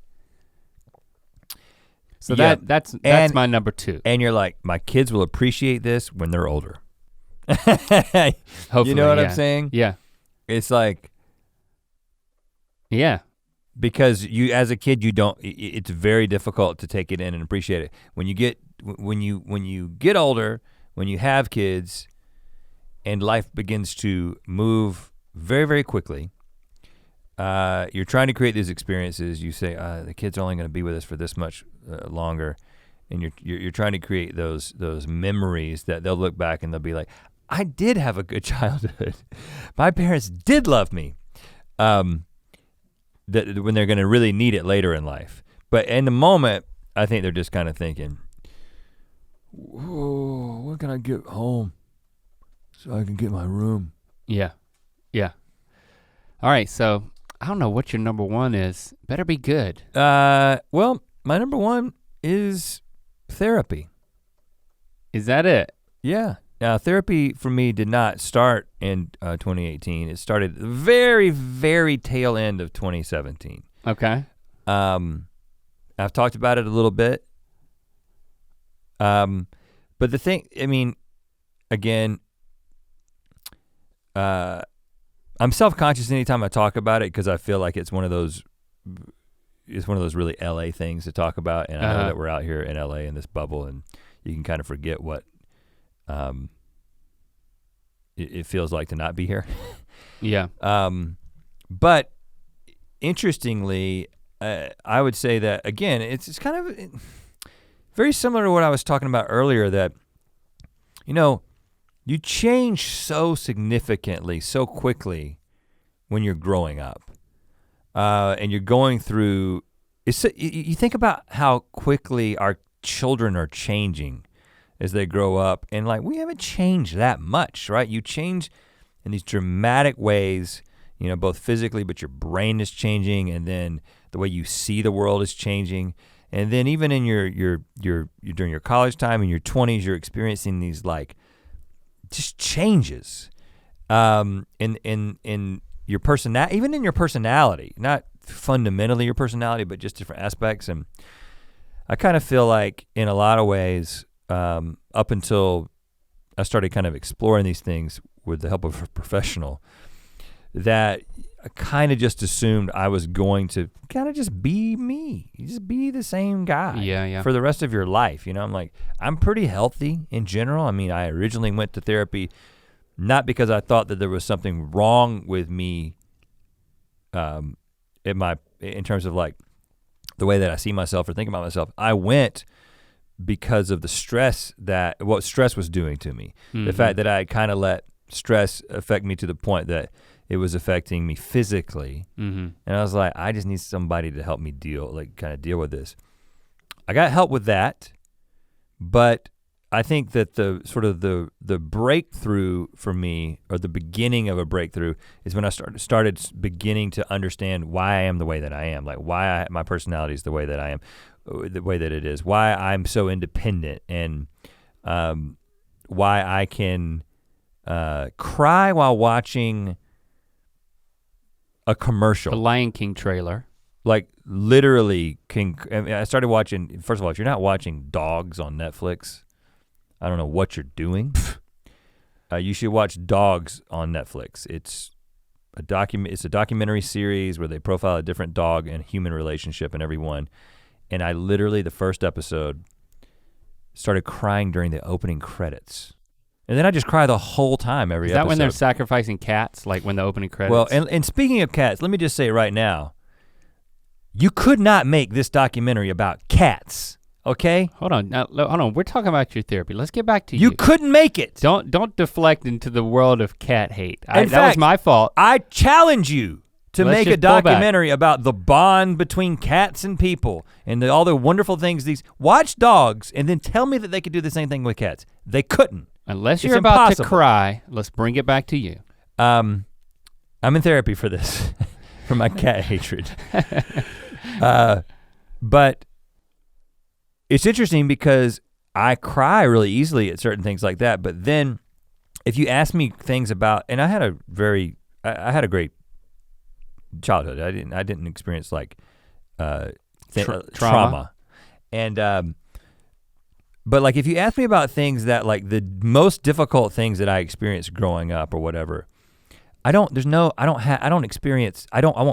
So yeah. that's my number two. And you're like, my kids will appreciate this when they're older. Hopefully, you know what I'm saying? Yeah. It's like, yeah. Because you, as a kid, it's very difficult to take it in and appreciate it. When when you get older, when you have kids, and life begins to move very, very quickly, you're trying to create these experiences. You say, the kids are only gonna be with us for this much longer, and you're trying to create those memories that they'll look back and they'll be like, I did have a good childhood. My parents did love me. That when they're gonna really need it later in life. But in the moment, I think they're just kind of thinking, whoa, when can I get home so I can get my room? Yeah, yeah. All right, so I don't know what your number one is. Better be good. Well, my number one is therapy. Is that it? Yeah. Now, therapy for me did not start in 2018. It started at the very, very tail end of 2017. Okay. I've talked about it a little bit. But the thing, I mean, again, I'm self-conscious anytime I talk about it because I feel like it's one of those really LA things to talk about, and I know that we're out here in LA in this bubble, and you can kind of forget what it feels like to not be here. Yeah. But interestingly, I would say that again, it's kind of very similar to what I was talking about earlier. That you change so significantly, so quickly when you're growing up, and you're going through. You think about how quickly our children are changing as they grow up, and like we haven't changed that much, right? You change in these dramatic ways, both physically, but your brain is changing, and then the way you see the world is changing, and then even in your during your college time in your 20s, you're experiencing these like just changes, in your even in your personality, not fundamentally your personality, but just different aspects. And I kind of feel like in a lot of ways, up until I started kind of exploring these things with the help of a professional, that I kind of just assumed I was going to kind of just be me, just be the same guy for the rest of your life. I'm like, I'm pretty healthy in general. I mean, I originally went to therapy not because I thought that there was something wrong with me in terms of like the way that I see myself or think about myself. I went because of what stress was doing to me. Mm-hmm. The fact that I kind of let stress affect me to the point that it was affecting me physically. Mm-hmm. And I was like, I just need somebody to help me deal with this. I got help with that, but I think that the breakthrough for me, or the beginning of a breakthrough, is when I started beginning to understand why I am the way that I am, like why my personality is the way that I am, the way that it is, why I'm so independent, and why I can cry while watching a commercial. The Lion King trailer. Like literally I started watching, first of all, if you're not watching Dogs on Netflix, I don't know what you're doing. You should watch Dogs on Netflix. It's a documentary series where they profile a different dog and human relationship in every one. And I literally, the first episode, started crying during the opening credits. And then I just cry the whole time every episode. Is that when they're sacrificing cats, like when the opening credits? Well, and speaking of cats, let me just say right now, you could not make this documentary about cats, okay? Hold on, we're talking about your therapy. Let's get back to you. You couldn't make it. Don't deflect into the world of cat hate. That was my fault. I challenge you to make a documentary about the bond between cats and people and all the wonderful things watch Dogs and then tell me that they could do the same thing with cats. They couldn't. Unless you're about to cry, let's bring it back to you. I'm in therapy for this, for my cat hatred. But it's interesting because I cry really easily at certain things like that. But then if you ask me things about, and I had a great childhood. I didn't experience like trauma. And but like if you ask me about things that like the most difficult things that I experienced growing up or whatever, I won't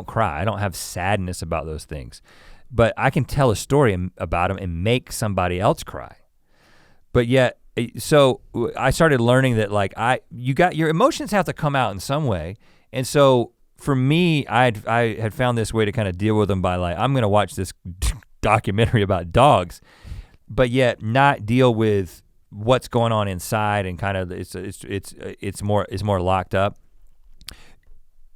cry. I don't have sadness about those things, but I can tell a story about them and make somebody else cry. but yet, so I started learning that like your emotions have to come out in some way. And so for me, I had found this way to kind of deal with them by like, I'm gonna watch this documentary about dogs, but yet not deal with what's going on inside and kind of it's more locked up.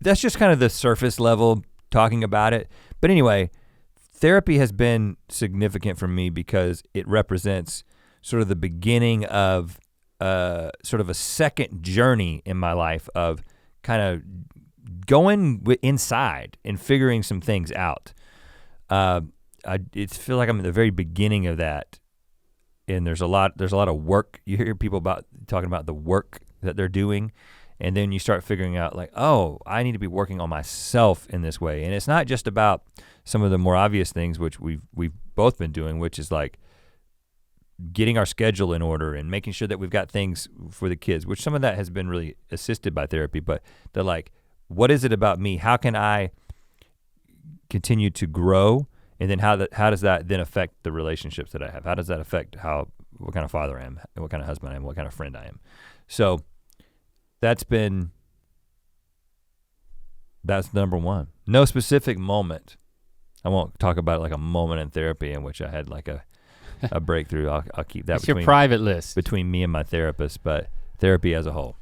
That's just kind of the surface level talking about it. But anyway, therapy has been significant for me because it represents sort of the beginning of sort of a second journey in my life of kind of going inside and figuring some things out. I feel like I'm at the very beginning of that, and there's a lot of work. You hear people talking about the work that they're doing, and then you start figuring out like, oh, I need to be working on myself in this way. And it's not just about some of the more obvious things which we've both been doing, which is like getting our schedule in order and making sure that we've got things for the kids, which some of that has been really assisted by therapy, but they're like, what is it about me? How can I continue to grow? And then how does that then affect the relationships that I have? How does that affect what kind of father I am, what kind of husband I am, what kind of friend I am? So that's number one. No specific moment. I won't talk about like a moment in therapy in which I had like a breakthrough. I'll keep that your private list between me and my therapist, but therapy as a whole.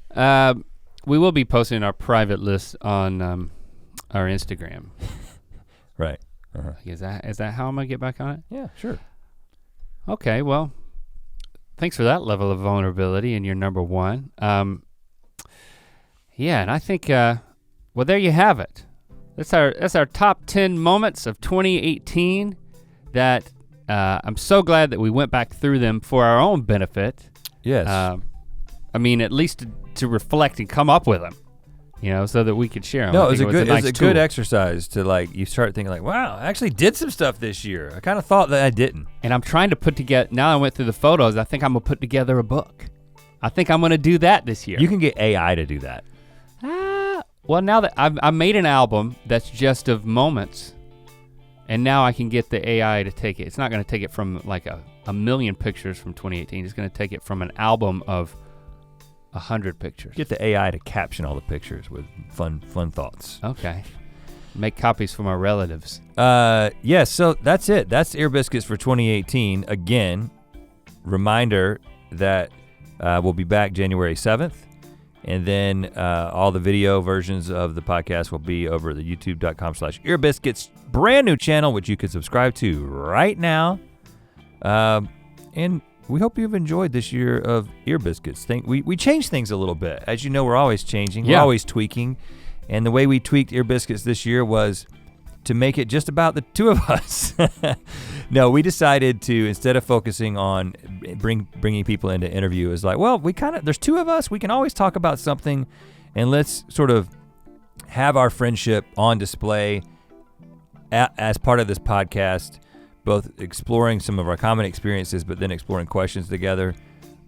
We will be posting our private list on our Instagram. Right. Uh-huh. Is that how I'm gonna get back on it? Yeah, sure. Okay, well, thanks for that level of vulnerability in your number one. Yeah, and I think, well, there you have it. That's our top 10 moments of 2018 that I'm so glad that we went back through them for our own benefit. Yes. I mean, at least to reflect and come up with them, so that we could share them. No, it was a good tool. exercise to like, you start thinking like, wow, I actually did some stuff this year. I kind of thought that I didn't. And I'm trying to put together, now I went through the photos, I think I'm gonna put together a book. I think I'm gonna do that this year. You can get AI to do that. Well, now that I made an album that's just of moments, and now I can get the AI to take it. It's not gonna take it from like a million pictures from 2018. It's gonna take it from an album of 100 pictures. Get the AI to caption all the pictures with fun thoughts. Okay. Make copies for my relatives. Yeah, so that's it. That's Ear Biscuits for 2018. Again, reminder that we'll be back January 7th. And then all the video versions of the podcast will be over at the youtube.com/earbiscuits brand new channel, which you can subscribe to right now. And we hope you've enjoyed this year of Ear Biscuits. We changed things a little bit. As you know, we're always changing, We're always tweaking. And the way we tweaked Ear Biscuits this year was to make it just about the two of us. No, we decided to, instead of focusing on bringing people into interview, is like, well, there's two of us, we can always talk about something, and let's sort of have our friendship on display as part of this podcast, both exploring some of our common experiences, but then exploring questions together.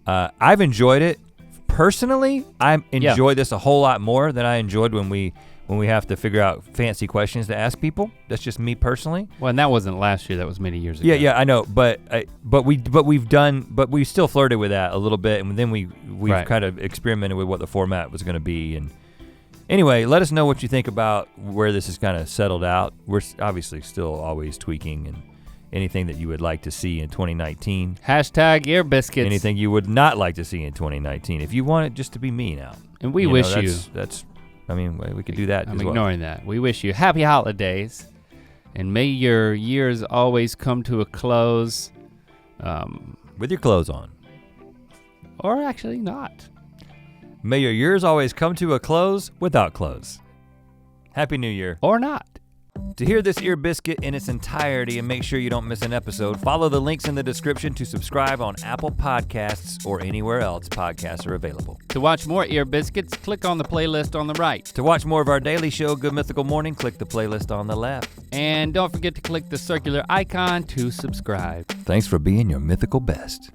I've enjoyed it. Personally, I enjoy this a whole lot more than I enjoyed when we have to figure out fancy questions to ask people. That's just me personally. Well, and that wasn't last year, that was many years ago. Yeah, I know, but we still flirted with that a little bit, and then we've kind of experimented with what the format was gonna be. And anyway, let us know what you think about where this is kind of settled out. We're obviously still always tweaking, and anything that you would like to see in 2019. #Ear Biscuits. Anything you would not like to see in 2019. If you want it just to be me now. And we wish you. I mean, we could do that as well. I'm ignoring that. We wish you happy holidays, and may your years always come to a close. With your clothes on. Or actually not. May your years always come to a close without clothes. Happy New Year. Or not. To hear this Ear Biscuit in its entirety and make sure you don't miss an episode, follow the links in the description to subscribe on Apple Podcasts or anywhere else podcasts are available. To watch more Ear Biscuits, click on the playlist on the right. To watch more of our daily show, Good Mythical Morning, click the playlist on the left. And don't forget to click the circular icon to subscribe. Thanks for being your mythical best.